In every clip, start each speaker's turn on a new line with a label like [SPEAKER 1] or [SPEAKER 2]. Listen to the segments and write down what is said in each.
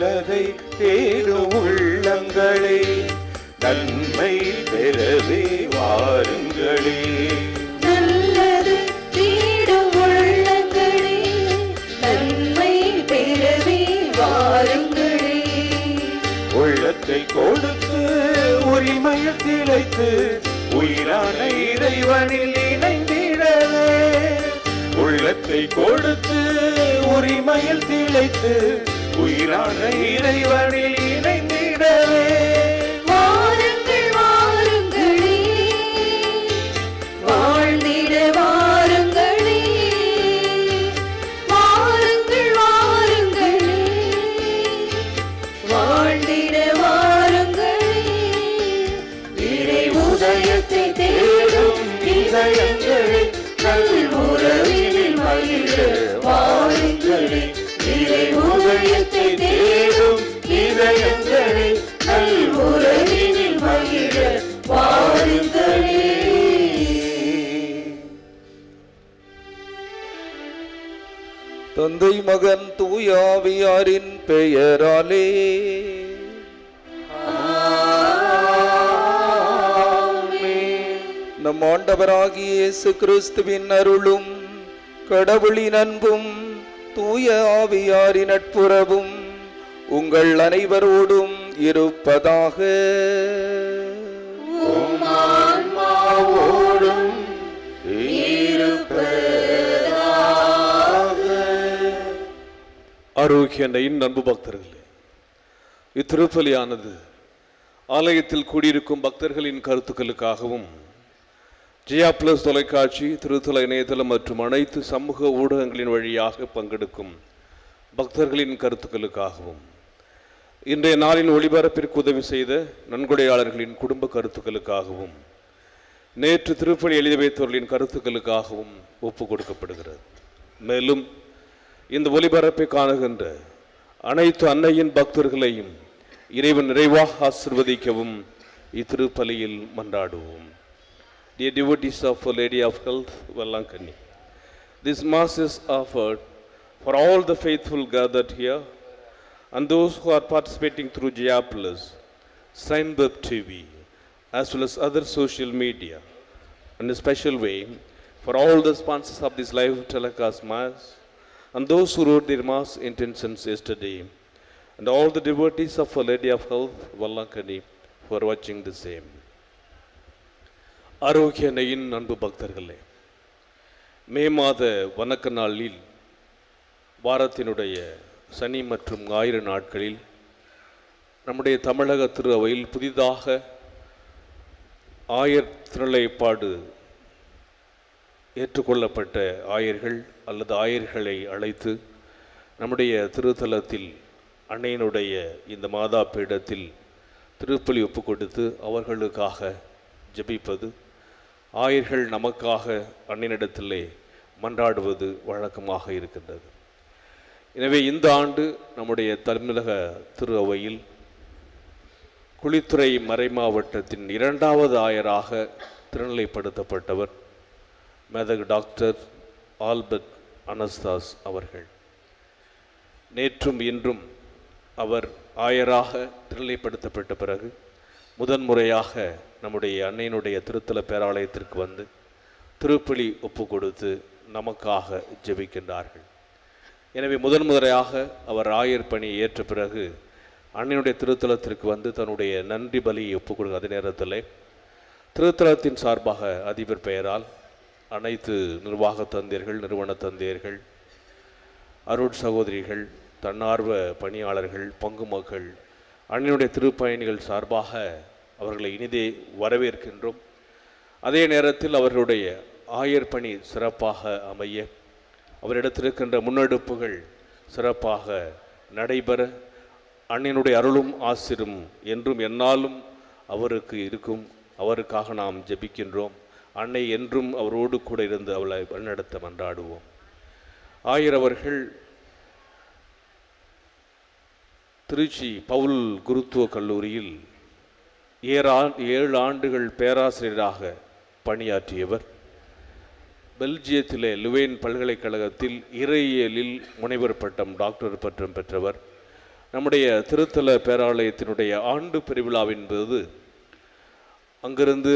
[SPEAKER 1] நல்லதை தேடும் உள்ளங்களே, நன்மை பெறவே வாருங்களே.
[SPEAKER 2] நல்லதை தேடும் உள்ளங்களே, நன்மை பெறவே வாருங்களே.
[SPEAKER 1] உள்ளத்தை கொடுத்து உரிமையில் திளைத்து உயிரான இறைவனில் இணைந்திடவே. உள்ளத்தை கொடுத்து உரிமையில் திளைத்து உயிரான இறைவனில் இணைந்திடவே.
[SPEAKER 2] வாருங்கள் வாருங்களே, வாழ்ந்திட வாருங்களே. வாருங்கள் வாருங்களே, வாழ்ந்திட வாருங்களே. இறை உதயத்தை தேடும் இதயங்களே, நல்முறவினில் மகிழ வாருங்களே. இறை உதயத்தை தேடும் இதயங்களே, நல்முறவினில் மகிழ வாருங்களே.
[SPEAKER 3] தந்தை மகன் தூயாவியாரின் பெயராலே நம் ஆண்டவராகிய இயேசு கிறிஸ்துவின் அருளும் கடவுளின் அன்பும் தூய ஆவியாரின் நட்புறவும் உங்கள் அனைவரோடும் இருப்பதாக.
[SPEAKER 4] ஆரோக்கியனையின் அன்பு பக்தர்களே, இத்திருப்பலியானது ஆலயத்தில் கூடியிருக்கும் பக்தர்களின் கருத்துக்களுக்காகவும் ஜியா பிளஸ் தொலைக்காட்சி, திருத்தல இணையதளம் மற்றும் அனைத்து சமூக ஊடகங்களின் வழியாக பங்கெடுக்கும் பக்தர்களின் கருத்துக்களுக்காகவும் இன்றைய நாளின் ஒளிபரப்பிற்கு உதவி செய்த நன்கொடையாளர்களின் குடும்ப கருத்துக்களுக்காகவும் நேற்று திருப்பலி எழுதி வைத்தவர்களின் கருத்துக்களுக்காகவும் ஒப்பு கொடுக்கப்படுகிறது. மேலும் இந்த ஒளிபரப்பை காணுகின்ற அனைத்து அன்னையின் பக்தர்களையும் இறைவன் நிறைவாக ஆசிர்வதிக்கவும் இத்திருப்பலியில் மன்றாடுவோம். Dear devotees of Our Lady of Health, Vallankani, this Mass is offered for all the faithful gathered here and those who are participating through Jia Plus, Signweb TV, as well as other social media, in a special way for all the sponsors of this live telecast Mass and those who wrote their Mass intentions yesterday, and all the devotees of Our Lady of Health, Vallankani, who are watching the same. ஆரோக்கியனையின் அன்பு பக்தர்களே, மே மாத வணக்க நாளில் வாரத்தினுடைய சனி மற்றும் ஞாயிறு நாட்களில் நம்முடைய தமிழக திரு அவையில் புதிதாக ஆயர் திருநிலைப்பாடு ஏற்றுக்கொள்ளப்பட்ட ஆயர்கள் அல்லது ஆயர்களை அழைத்து நம்முடைய திருத்தலத்தில் அன்னையினுடைய இந்த மாதா பீடத்தில் திருப்பலி ஒப்பு கொடுத்து அவர்களுக்காக ஜெபிப்பது, ஆயர்கள் நமக்காக அன்னையினிடத்திலே மன்றாடுவது வழக்கமாக இருக்கின்றது. எனவே இந்த ஆண்டு நம்முடைய தமிழக திரு அவையில் குளித்துறை மறைமாவட்டத்தின் 2வது ஆயராக திருநிலைப்படுத்தப்பட்டவர் மேதகு டாக்டர் ஆல்பர்ட் அனஸ்தாஸ் அவர்கள். நேற்றும் இன்றும் அவர் ஆயராக திருநிலைப்படுத்தப்பட்ட பிறகு முதன்முறையாக நம்முடைய அன்னையினுடைய திருத்தல பேராலயத்திற்கு வந்து திருப்பலி ஒப்பு கொடுத்து நமக்காக ஜெபிக்கின்றார்கள். எனவே முதன்முறையாக அவர் ஆயர் பணியை ஏற்ற பிறகு அன்னையினுடைய திருத்தலத்திற்கு வந்து தன்னுடைய நன்றி பலியை ஒப்பு கொடுக்க அதே நேரத்தில் திருத்தலத்தின் சார்பாக அதிபர் பெயரால் அனைத்து நிர்வாக தந்தையர்கள், நிறுவன தந்தையர்கள், அருட் சகோதரிகள், தன்னார்வ பணியாளர்கள், பங்கு மக்கள், அன்னையினுடைய திருப்பயணிகள் சார்பாக அவர்களை இனிதே வரவேற்கின்றோம். அதே நேரத்தில் அவர்களுடைய ஆயர் பணி சிறப்பாக அமைய, அவரிடத்திருக்கின்ற முன்னெடுப்புகள் சிறப்பாக நடைபெற, அன்னையினுடைய அருளும் ஆசிரும் என்றும் என்னாலும் அவருக்கு இருக்கும். அவருக்காக நாம் ஜெபிக்கின்றோம். அன்னை என்றும் அவரோடு கூட இருந்து அவளை வழிநடத்த மன்றாடுவோம். ஆயர் அவர்கள் திருச்சி பவுல் குருத்துவ கல்லூரியில் 7 ஆண்டுகள் பேராசிரியராக பணியாற்றியவர். பெல்ஜியத்திலே லுவேன் பல்கலைக்கழகத்தில் இறையியலில் முனைவர் பட்டம், டாக்டர் பட்டம் பெற்றவர். நம்முடைய திருத்தல பேராலயத்தினுடைய ஆண்டு பெருவிழாவின் போது அங்கிருந்து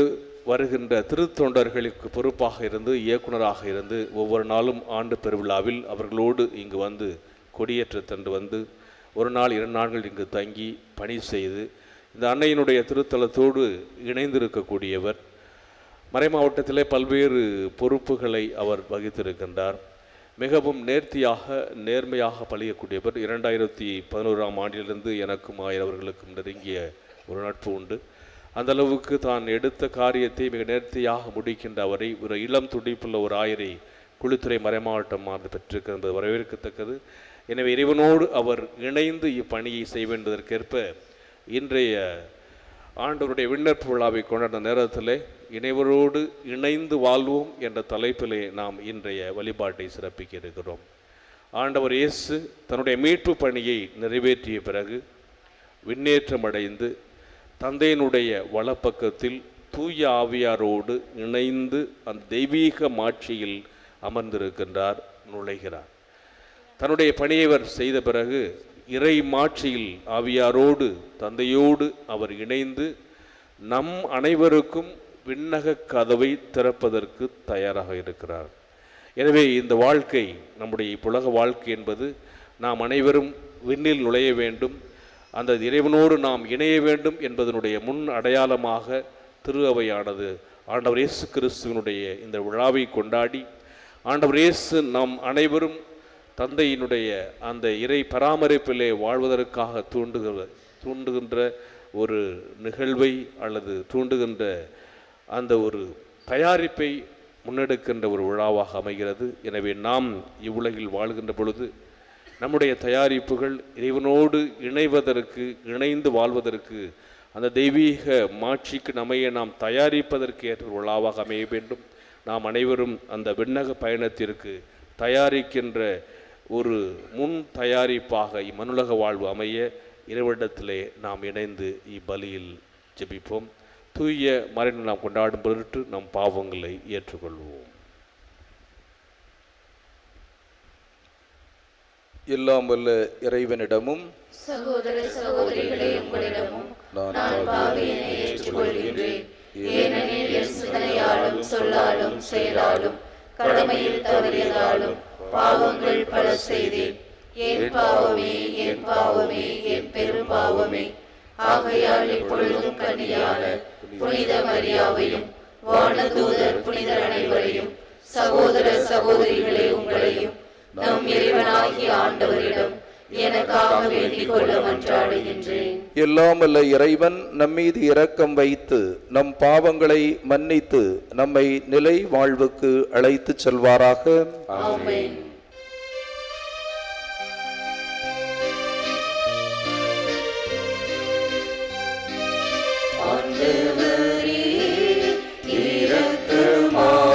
[SPEAKER 4] வருகின்ற திருத்தொண்டர்களுக்கு பொறுப்பாக இருந்து இயக்குனராக இருந்து ஒவ்வொரு நாளும் ஆண்டு பெருவிழாவில் அவர்களோடு இங்கு வந்து கொடியேற்ற தண்டு வந்து ஒரு நாள் 2 நாட்கள் இங்கு தங்கி பணி செய்து இந்த அன்னையினுடைய திருத்தலத்தோடு இணைந்திருக்கக்கூடியவர். மறை மாவட்டத்திலே பல்வேறு பொறுப்புகளை அவர் வகித்திருக்கின்றார். மிகவும் நேர்மையாக பழியக்கூடியவர். 2011ஆம் ஆண்டிலிருந்து எனக்கும் அவர்களுக்கும் நெருங்கிய ஒரு நட்பு உண்டு. அந்த அளவுக்கு தான் எடுத்த காரியத்தை மிக நேர்த்தியாக முடிக்கின்ற அவரை ஒரு இளம் துடிப்புள்ள ஒரு ஆயரை குளித்துறை மறைமாவட்டம் பெற்றிருக்கிறது வரவேற்கத்தக்கது. எனவே இறைவனோடு அவர் இணைந்து இப்பணியை செய்ய வேண்டுவதற்கேற்ப இன்றைய ஆண்டவருடைய விண்ணப்ப விழாவை கொண்டாட நேரத்தில் இணைவரோடு இணைந்து வாழ்வோம் என்ற தலைப்பிலே நாம் இன்றைய வழிபாட்டை சிறப்பிக்க இருக்கிறோம். ஆண்டவர் இயேசு தன்னுடைய மீட்பு பணியை நிறைவேற்றிய பிறகு விண்ணேற்றமடைந்து தந்தையினுடைய வலப்பக்கத்தில் தூய ஆவியாரோடு இணைந்து அந்த தெய்வீக மாட்சியில் அமர்ந்திருக்கின்றார், நுழைகிறார். தன்னுடைய பணியை அவர் செய்த பிறகு இறை மாட்சியில் ஆவியாரோடு தந்தையோடு அவர் இணைந்து நம் அனைவருக்கும் விண்ணக கதவை திறப்பதற்கு தயாராக இருக்கிறார். எனவே இந்த வாழ்க்கை, நம்முடைய புலக வாழ்க்கை என்பது நாம் அனைவரும் விண்ணில் நுழைய வேண்டும், அந்த இறைவனோடு நாம் இணைய வேண்டும் என்பதனுடைய முன் அடையாளமாக திரு அவையானது ஆண்டவர் இயேசு கிறிஸ்துவனுடைய இந்த விழாவை கொண்டாடி ஆண்டவர் இயேசு நாம் அனைவரும் தந்தையினுடைய அந்த இறை பராமரிப்பிலே வாழ்வதற்காக தூண்டுகின்ற ஒரு நிகழ்வை அல்லது தூண்டுகின்ற அந்த ஒரு தயாரிப்பை முன்னெடுக்கின்ற ஒரு விழாவாக அமைகிறது. எனவே நாம் இவ்வுலகில் வாழ்கின்ற பொழுது நம்முடைய தயாரிப்புகள் இறைவனோடு இணைந்து வாழ்வதற்கு அந்த தெய்வீக மாட்சிக்கு நம்மையே நாம் தயாரிப்பதற்கு ஏற்ற விழாவாக அமைய வேண்டும். நாம் அனைவரும் அந்த விண்ணக பயணத்திற்கு தயாரிக்கின்ற ஒரு முன் தயாரிப்பாக இம்மனுலக வாழ்வு அமைய இறைவனிடத்திலே நாம் இணைந்து இப்பலியில் ஜெபிப்போம். தூய மறையை நாம் கொண்டாடும் பொருட்டு நம் பாவங்களை ஏற்றுக்கொள்வோம்.
[SPEAKER 3] எல்லாம் வல்ல இறைவனிடமும்
[SPEAKER 2] சகோதர சகோதரிகளே உங்களிடமும் நான் பாவியினை ஏற்றுக்கொள்கின்றேன். ஏனெனில் என் சிந்தனையாலும் சொல்லாலும் செயலாலும் கடமையில் தவறியதாலும் பாவங்கள் பல செய்தேன். என் பாவமே என் பாவமே என் பெரும் பாவமே. ஆகையால் இப்பொழுதும் கன்னியான புனித மரியாவையும் வானதூதர் புனிதர் அனைவரையும் சகோதர சகோதரிகளே உங்களையும் நம் இறைவனாகிய ஆண்டவரிடம் எனக்காக வேண்டிக் கொள்ள மன்றாடுகின்றேன்.
[SPEAKER 3] எல்லாம் வல்ல இறைவன் நம்மீது இரக்கம் வைத்து நம் பாவங்களை மன்னித்து நம்மை நிலை வாழ்வுக்கு அழைத்து செல்வாராக.
[SPEAKER 2] ஆமென். ஆண்டவரே இரக்கமாயிரும்.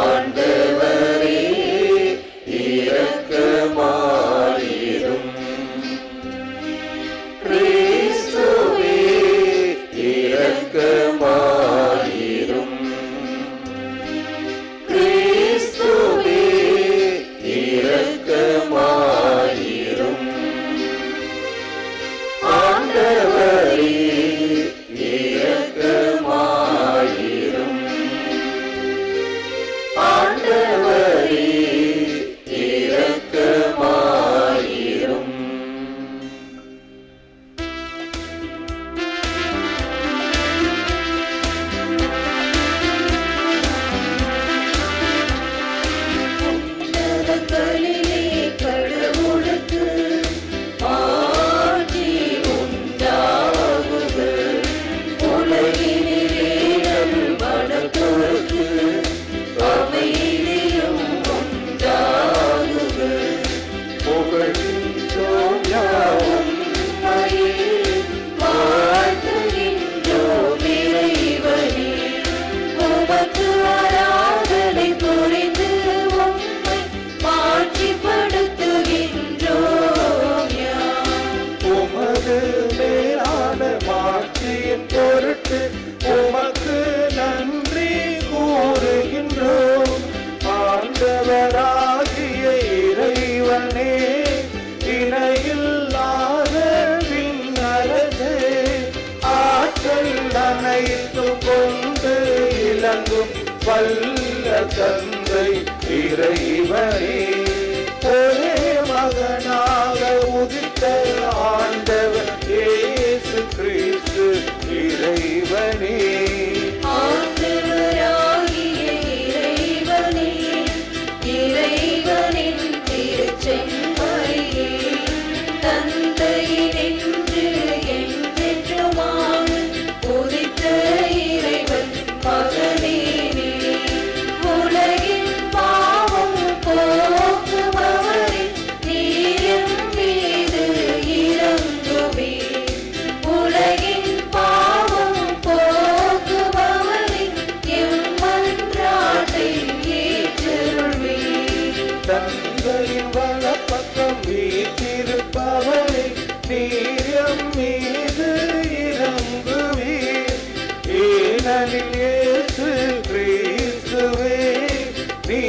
[SPEAKER 2] ஆண்டவரே இரக்கமாயிரும். கிறிஸ்துவே இரக்கமாயிரும்.
[SPEAKER 1] தேவனே இணையில்லாத விண்ணரசே ஆற்றல் அனைத்து கொண்டு இலங்கும் வல்ல தந்தை இறைவனே ஒரே மகனாக உதித்த ஆண்டவர் இயேசு கிறிஸ்து இறைவனே தந்தையின் வலப்பக்கம் வீற்றிருப்பவரே நீரம் மீது இறங்குவீர் ஏனெனில் இயேசு கிறிஸ்துவே நீ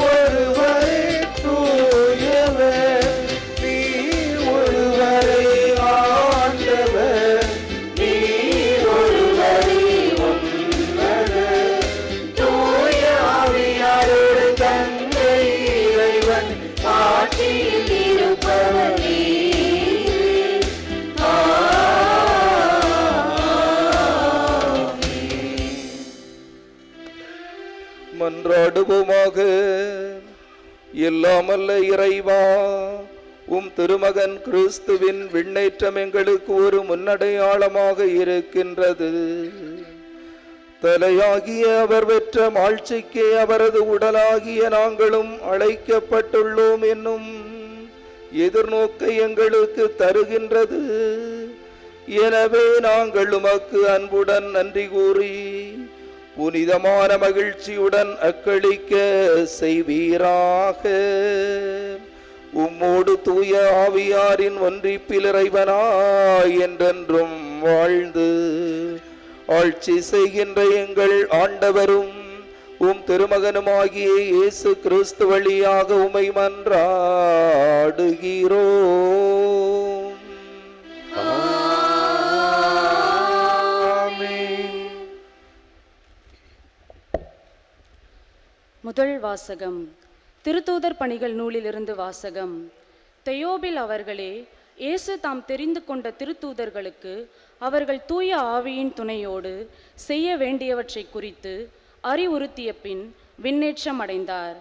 [SPEAKER 1] ஒருவரே தூயவர் நீ ஒருவரே ஆண்டவர் நீ ஒருவரே உன்னதர் தூய ஆவியாரோடு தந்தை இறைவன் ஆட்சியில் இருப்பவரே
[SPEAKER 3] மன்றாடுவோமாக. எல்லாமல்ல இறைவா, உம் திருமகன் கிறிஸ்துவின் விண்ணேற்றம் எங்களுக்கு ஒரு முன்னடையாளமாக இருக்கின்றது. தலையாகிய அவர் பெற்ற மாட்சிக்கு அவரது உடலாகிய நாங்களும் அழைக்கப்பட்டுள்ளோம் என்னும் எதிர்நோக்கை எங்களுக்கு தருகின்றது. எனவே நாங்கள் உமக்கு அன்புடன் நன்றி கூறி புனிதமான மகிழ்ச்சியுடன் அக்களிக்க செய்வீராக. உம்மோடு தூய ஆவியாரின் ஒன்றிப்பில் இறைவனாய் என்றென்றும் வாழ்ந்து ஆட்சி செய்கின்ற எங்கள் ஆண்டவரும் உம் திருமகனுமாகிய இயேசு கிறிஸ்து வழியாக உம்மை மன்றாடுகிறோம்.
[SPEAKER 5] முதல் வாசகம். திருத்தூதர் பணிகள் நூலிலிருந்து வாசகம். தெயோபில் அவர்களே, இயேசு தாம் தெரிந்து கொண்ட திருத்தூதர்களுக்கு அவர்கள் தூய ஆவியின் துணையோடு செய்ய வேண்டியவற்றை குறித்து அறிவுறுத்திய பின் விண்ணேற்றம் அடைந்தார்.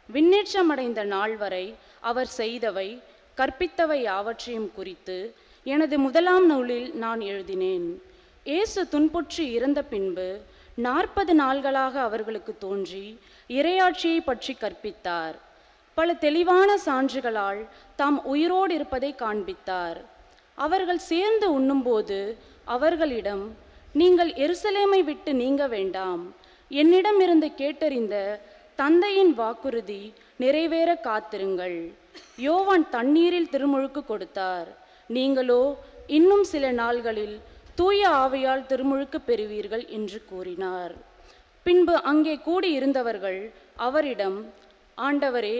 [SPEAKER 5] விண்ணேற்றமடைந்த நாள் வரை அவர் செய்தவை கற்பித்தவை யாவற்றையும் குறித்து எனது முதலாம் நூலில் நான் எழுதினேன். இயேசு துன்புற்று இறந்த பின்பு 40 நாள்களாக அவர்களுக்கு தோன்றி இறையாட்சியை பற்றி கற்பித்தார். பல தெளிவான சான்றுகளால் தாம் உயிரோடு இருப்பதை காண்பித்தார். அவர்கள் சேர்ந்து உண்ணும்போது அவர்களிடம், நீங்கள் எருசலேமை விட்டு நீங்க வேண்டாம், என்னிடம் இருந்து கேட்டறிந்த தந்தையின் வாக்குறுதி நிறைவேற காத்திருங்கள். யோவான் தண்ணீரில் திருமுழுக்கு கொடுத்தார், நீங்களோ இன்னும் சில நாள்களில் தூய ஆவியால் திருமுழுக்கு பெறுவீர்கள் என்று கூறினார். பின்பு அங்கே கூடியிருந்தவர்கள் அவரிடம், ஆண்டவரே,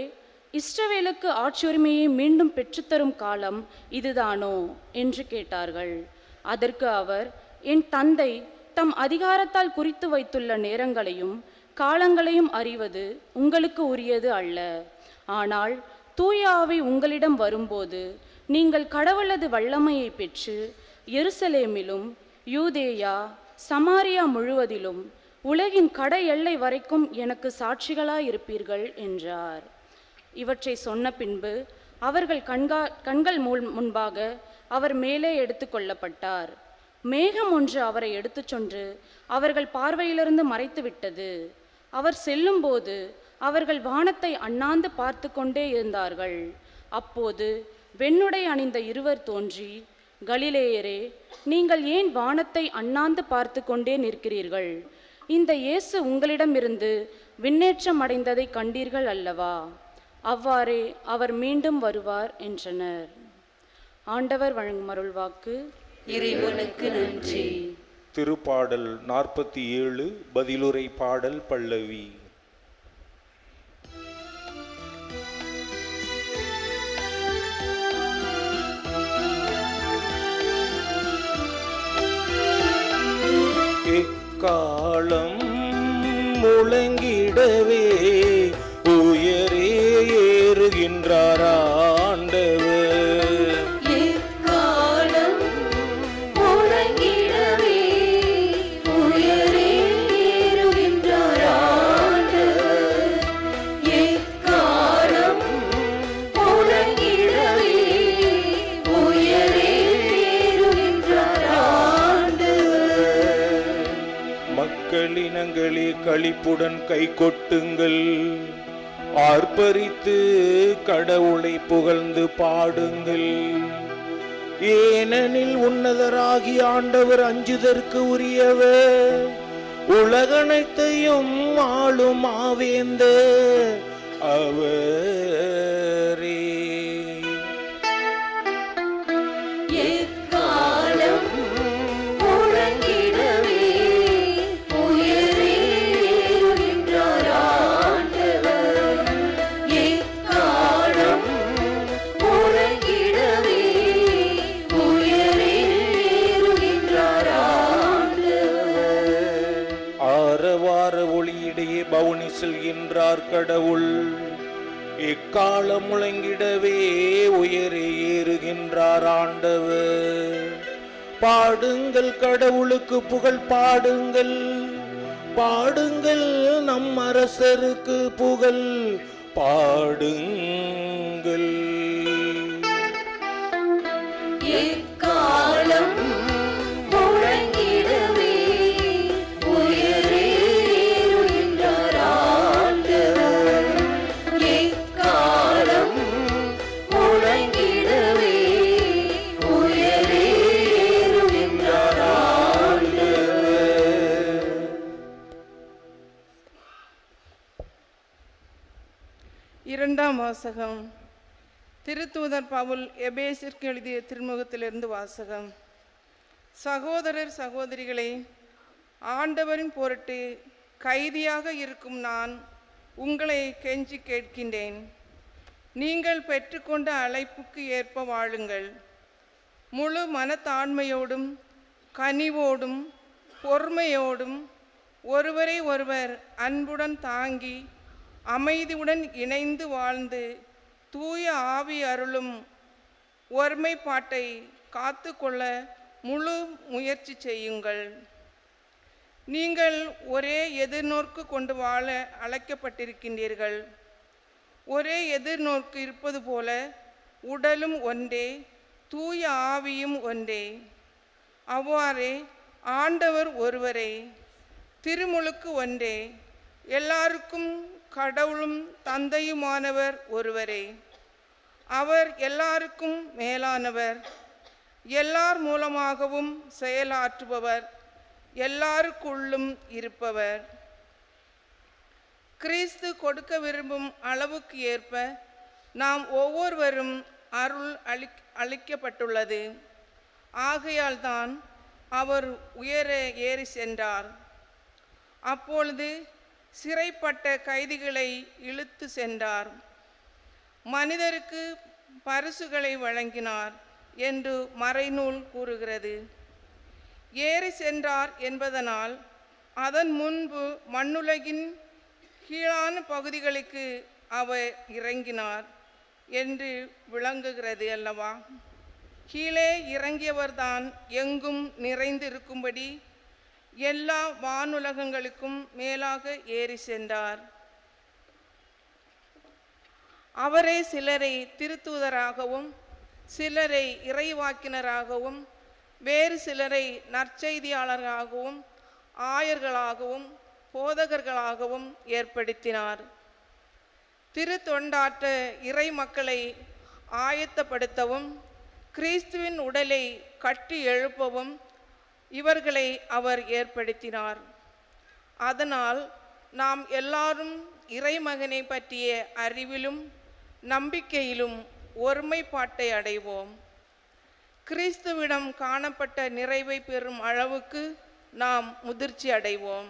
[SPEAKER 5] இஸ்ரவேலுக்கு ஆட்சியுரிமையை மீண்டும் பெற்றுத்தரும் காலம் இதுதானோ என்று கேட்டார்கள். அதற்கு அவர், என் தந்தை தம் அதிகாரத்தால் குறித்து வைத்துள்ள நேரங்களையும் காலங்களையும் அறிவது உங்களுக்கு உரியது அல்ல. ஆனால் தூய ஆவி உங்களிடம் வரும்போது நீங்கள் கடவுளது வல்லமையை பெற்று எருசலேமிலும் யூதேயா சமாரியா முழுவதிலும் உலகின் கடை எல்லை வரைக்கும் எனக்கு சாட்சிகளாயிருப்பீர்கள் என்றார். இவற்றை சொன்ன பின்பு அவர்கள் கண்கள் முன்பாக அவர் மேலே எடுத்து கொள்ளப்பட்டார். மேகம் ஒன்று அவரை எடுத்துச் சென்று அவர்கள் பார்வையிலிருந்து மறைத்து விட்டது. அவர் செல்லும்போது அவர்கள் வானத்தை அண்ணாந்து பார்த்து கொண்டே இருந்தார்கள். அப்போது வெண்ணுடை அணிந்த இருவர் தோன்றி, கலிலேயரே, நீங்கள் ஏன் வானத்தை அண்ணாந்து பார்த்து கொண்டே நிற்கிறீர்கள்? இந்த இயேசு உங்களிடமிருந்து விண்ணேற்றம் அடைந்ததை கண்டீர்கள் அல்லவா? அவ்வாறே அவர் மீண்டும் வருவார் என்றனர். ஆண்டவர் வழங்கும் அருள்வாக்கு.
[SPEAKER 2] இறைவனுக்கு நன்றி.
[SPEAKER 1] திருப்பாடல் 47 பதிலுரை பாடல் பல்லவி. எக்காலம் முழங்கிடவே உயரே ஏறுகின்றார் ஆண்டவர்.
[SPEAKER 2] எக்காலம் முழங்கிடவே உயரே ஏறுகின்றார் ஆண்டவர். எக்காலம் முழங்கிடவே உயரே ஏறுகின்றார் ஆண்டவர்.
[SPEAKER 1] மக்களினங்களே களிப்புடன் கை கொட்டுங்கள், ஆர்ப்பரித்து கடவுளை புகழ்ந்து பாடுங்கள். ஏனெனில் உன்னதராகி ஆண்டவர் அஞ்சுதற்கு உரியவர், உலகனைத்தையும் ஆளும் ஆவேந்த அவரே.
[SPEAKER 2] எக்காலம் முழங்கிடவே உயரே ஏறுகின்றார் ஆண்டவர். எக்காலம் முழங்கிடவே உயரே ஏறுகின்றார் ஆண்டவர்.
[SPEAKER 1] ஆரவார ஒளியிடையே பவுனி செல்கின்றார் கடவுள், எக்காலம் முழங்கிடவே உயரே ஏறுகின்றார் ஆண்டவர். பாடுங்கள், கடவுளுக்கு புகழ் பாடுங்கள், பாடுங்கள் நம் அரசருக்கு புகழ் பாடுங்கள்.
[SPEAKER 2] எக்காலம் முழங்கிடவே உயரே ஏறுகின்றார் ஆண்டவர். எக்காலம் முழங்கிடவே உயரே ஏறுகின்றார் ஆண்டவர்.
[SPEAKER 6] இரண்டாம் வாசகம். திருத்தூதர் பவுல் எபேசிற்கு எழுதிய திருமுகத்திலிருந்து வாசகம். சகோதரர் சகோதரிகளே, ஆண்டவரின் பொருட்டு கைதியாக இருக்கும் நான் உங்களை கெஞ்சி கேட்கின்றேன். நீங்கள் பெற்றுக்கொண்ட அழைப்புக்கு ஏற்ப வாழுங்கள். முழு மனத்தாண்மையோடும் கனிவோடும் பொறுமையோடும் ஒருவரை ஒருவர் அன்புடன் தாங்கி அமைதியுடன் இணைந்து வாழ்ந்து தூய ஆவி அருளும் ஒருமைப்பாட்டை காத்து கொள்ள முழு முயற்சி செய்யுங்கள். நீங்கள் ஒரே எதிர்நோக்கு கொண்டு வாழ அழைக்கப்பட்டிருக்கின்றீர்கள். ஒரே எதிர்நோக்கு இருப்பது போல உடலும் ஒன்றே, தூய ஆவியும் ஒன்றே. அவ்வாறே ஆண்டவர் ஒருவரே, திருமுழுக்கு ஒன்றே, எல்லாருக்கும் கடவுளும் தந்தையுமானவர் ஒருவரே. அவர் எல்லாருக்கும் மேலானவர், எல்லார் மூலமாகவும் செயலாற்றுபவர், எல்லாருக்குள்ளும் இருப்பவர். கிறிஸ்து கொடுக்க விரும்பும் அளவுக்கு ஏற்ப நாம் ஒவ்வொருவரும் அருள் அளிக்கப்பட்டுள்ளது. ஆகையால் தான் அவர் உயர ஏறி சென்றார். அப்பொழுது சிறைப்பட்ட கைதிகளை இழுத்து சென்றார். மனிதருக்கு பரிசுகளை வழங்கினார் என்று மறைநூல் கூறுகிறது. ஏறி சென்றார் என்பதனால் அதன் முன்பு மண்ணுலகின் கீழான பகுதிகளுக்கு அவர் இறங்கினார் என்று விளங்குகிறது அல்லவா? கீழே இறங்கியவர்தான் எங்கும் நிறைந்திருக்கும்படி எல்லா வானுலகங்களுக்கும் மேலாக ஏறி சென்றார். அவரே சிலரை திருத்தூதராகவும் சிலரை இறைவாக்கினராகவும் வேறு சிலரை நற்செய்தியாளர்களாகவும் ஆயர்களாகவும் போதகர்களாகவும் ஏற்படுத்தினார். திருத்தொண்டாற்ற இறை மக்களை ஆயத்தப்படுத்தவும் கிறிஸ்துவின் உடலை கட்டி எழுப்பவும் இவர்களை அவர் ஏற்படுத்தினார். அதனால் நாம் எல்லாரும் இறைமகனை பற்றிய அறிவிலும் நம்பிக்கையிலும் ஒருமைப்பாட்டை அடைவோம். கிறிஸ்துவிடம் காணப்பட்ட நிறைவை பெறும் அளவுக்கு நாம் முதிர்ச்சி அடைவோம்.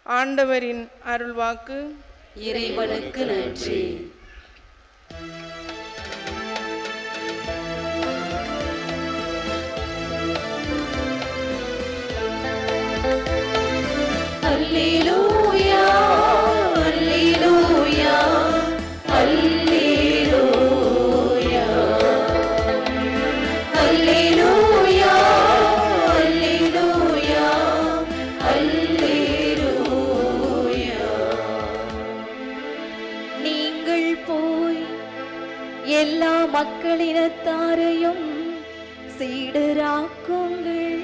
[SPEAKER 6] ஆண்டவரின் அருள்வாக்கு.
[SPEAKER 2] இறைவனுக்கு நன்றி. எல்லா மக்களினத்தாரையும் சீடராக்குங்கள்.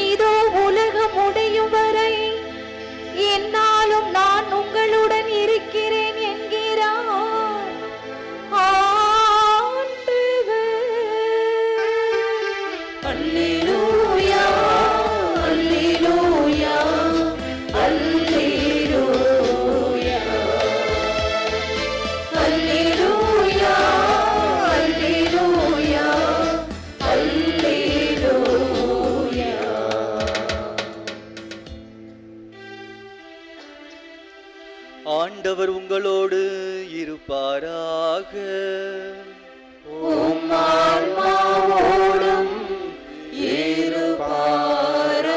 [SPEAKER 2] இதோ உலகம் முடியும் வரை என்னாலும் நான் உங்களுடன் இருக்கிறேன் என்கிறார் ஆண்டவர். அல்லேலூயா, அல்லேலூயா, அல்லேலூயா, அல்லேலூயா, அல்லேலூயா, அல்லேலூயா.
[SPEAKER 7] ஆண்டவர் உங்களோடு இருப்பாராக.
[SPEAKER 2] உம் ஆன்மாவோடும் இருப்பாராக.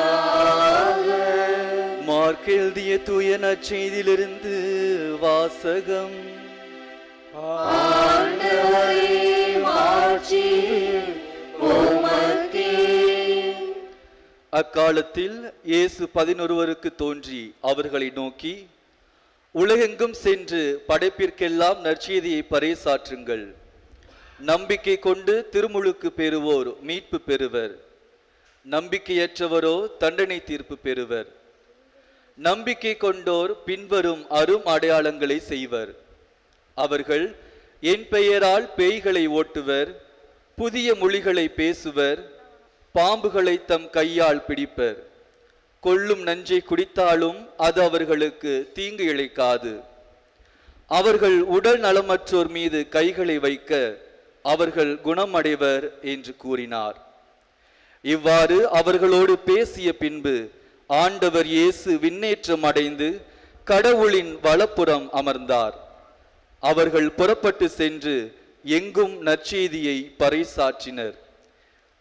[SPEAKER 7] மார்க் எழுதிய தூய நற்செய்தியிலிருந்து வாசகம்.
[SPEAKER 2] ஆண்டவரே, மாட்சி உமக்கே.
[SPEAKER 7] அக்காலத்தில் இயேசு 11 தோன்றி அவர்களை நோக்கி, உலகெங்கும் சென்று படைப்பிற்கெல்லாம் நற்செய்தியை பறைசாற்றுங்கள். நம்பிக்கை கொண்டு திருமுழுக்கு பெறுவோர் மீட்பு பெறுவர், நம்பிக்கையற்றவரோ தண்டனை தீர்ப்பு பெறுவர். நம்பிக்கை கொண்டோர் பின்வரும் அரும் அடையாளங்களை செய்வர். அவர்கள் என் பெயரால் பேய்களை ஓட்டுவர், புதிய மொழிகளை பேசுவர், பாம்புகளை தம் கையால் பிடிப்பர். கொள்ளும் நஞ்சை குடித்தாலும் அது அவர்களுக்கு தீங்கு இழைக்காது. அவர்கள் உடல் நலமற்றோர் மீது கைகளை வைக்க அவர்கள் குணமடைவர் என்று கூறினார். இவ்வாறு அவர்களோடு பேசிய பின்பு ஆண்டவர் இயேசு விண்ணேற்றம் அடைந்து கடவுளின் வலப்புறம் அமர்ந்தார். அவர்கள் புறப்பட்டு சென்று எங்கும் நற்செய்தியை பறைசாற்றினர்.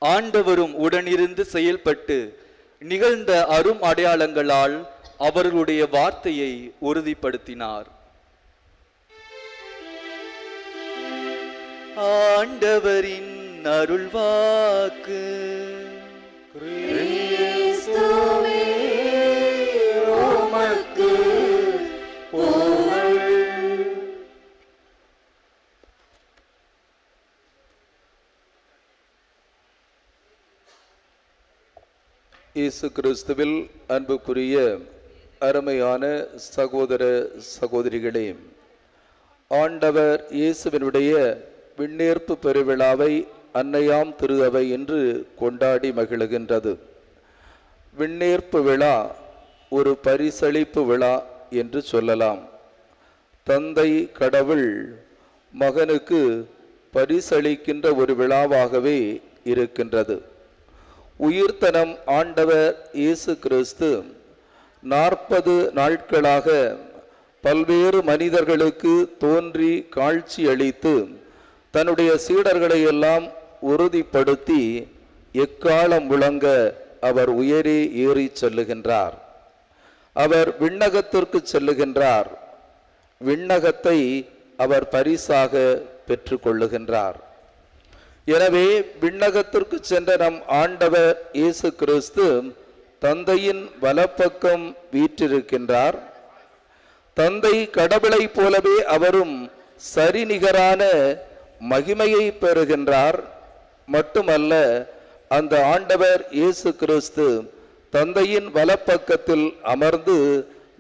[SPEAKER 7] ஆண்டவரும் உடனிருந்து செயல்பட்டு நிகழ்ந்த அரும் அடையாளங்களால் அவர்களுடைய வார்த்தையை உறுதிப்படுத்தினார். ஆண்டவரின் அருள்வாக்கு.
[SPEAKER 2] கிறிஸ்துவே, உமக்கு புகழ்.
[SPEAKER 3] இயேசு கிறிஸ்துவில் அன்புக்குரிய அருமையான சகோதர சகோதரிகளே, ஆண்டவர் இயேசுவினுடைய விண்ணேற்பு பெருவிழாவை அன்னையாம் திரு அவை என்று கொண்டாடி மகிழுகின்றது. விண்ணேற்பு விழா ஒரு பரிசளிப்பு விழா என்று சொல்லலாம். தந்தை கடவுள் மகனுக்கு பரிசளிக்கின்ற ஒரு விழாவாகவே இருக்கின்றது. உயிர்த்தனம் ஆண்டவர் இயேசு கிறிஸ்து 40 நாட்களாக பல்வேறு மனிதர்களுக்கு தோன்றி காட்சி அளித்து தன்னுடைய சீடர்களை எல்லாம் உறுதிப்படுத்தி எக்காலம் முழங்க அவர் உயரே ஏறி செல்லுகின்றார். அவர் விண்ணகத்திற்கு செல்லுகின்றார். விண்ணகத்தை அவர் பரிசாக பெற்று கொள்ளுகின்றார். எனவே விண்ணகத்திற்கு சென்ற நம் ஆண்டவர் இயேசு கிறிஸ்து தந்தையின் வலப்பக்கம் வீற்றிருக்கின்றார். தந்தை கடவுளைப் போலவே அவரும் சரிநிகரான மகிமையை பெறுகின்றார். மட்டுமல்ல, அந்த ஆண்டவர் இயேசு கிறிஸ்து தந்தையின் வலப்பக்கத்தில் அமர்ந்து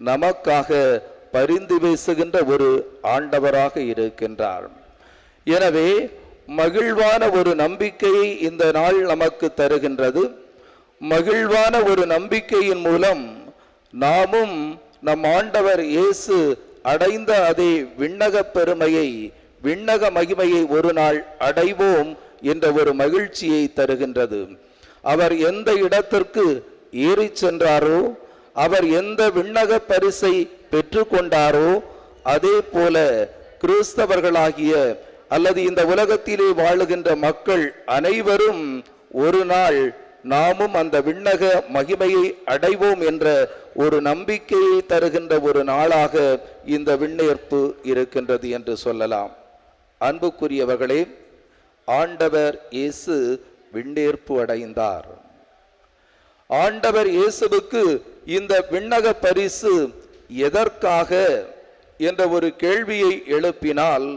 [SPEAKER 3] நமக்காக பரிந்து பேசுகின்ற ஒரு ஆண்டவராக இருக்கின்றார். எனவே மகிழ்வான ஒரு நம்பிக்கையை இந்த நாள் நமக்கு தருகின்றது. மகிழ்வான ஒரு நம்பிக்கையின் மூலம் நாமும் நம் ஆண்டவர் இயேசு அடைந்த அதே விண்ணக பெருமையை, விண்ணக மகிமையை ஒரு நாள் அடைவோம் என்ற ஒரு மகிழ்ச்சியை தருகின்றது. அவர் எந்த இடத்திற்கு ஏறி சென்றாரோ, அவர் எந்த விண்ணக பரிசை பெற்று கொண்டாரோ, அதே போல கிறிஸ்தவர்களாகிய அல்லது இந்த உலகத்திலே வாழுகின்ற மக்கள் அனைவரும் ஒரு நாள் நாமும் அந்த விண்ணக மகிமையை அடைவோம் என்ற ஒரு நம்பிக்கையை தருகின்ற ஒரு நாளாக இந்த விண்ணேற்பு இருக்கின்றது என்று சொல்லலாம். அன்புக்குரியவர்களே, ஆண்டவர் இயேசு விண்ணேற்பு அடைந்தார். ஆண்டவர் இயேசுவுக்கு இந்த விண்ணக பரிசு எதற்காக என்ற ஒரு கேள்வியை எழுப்பினால்,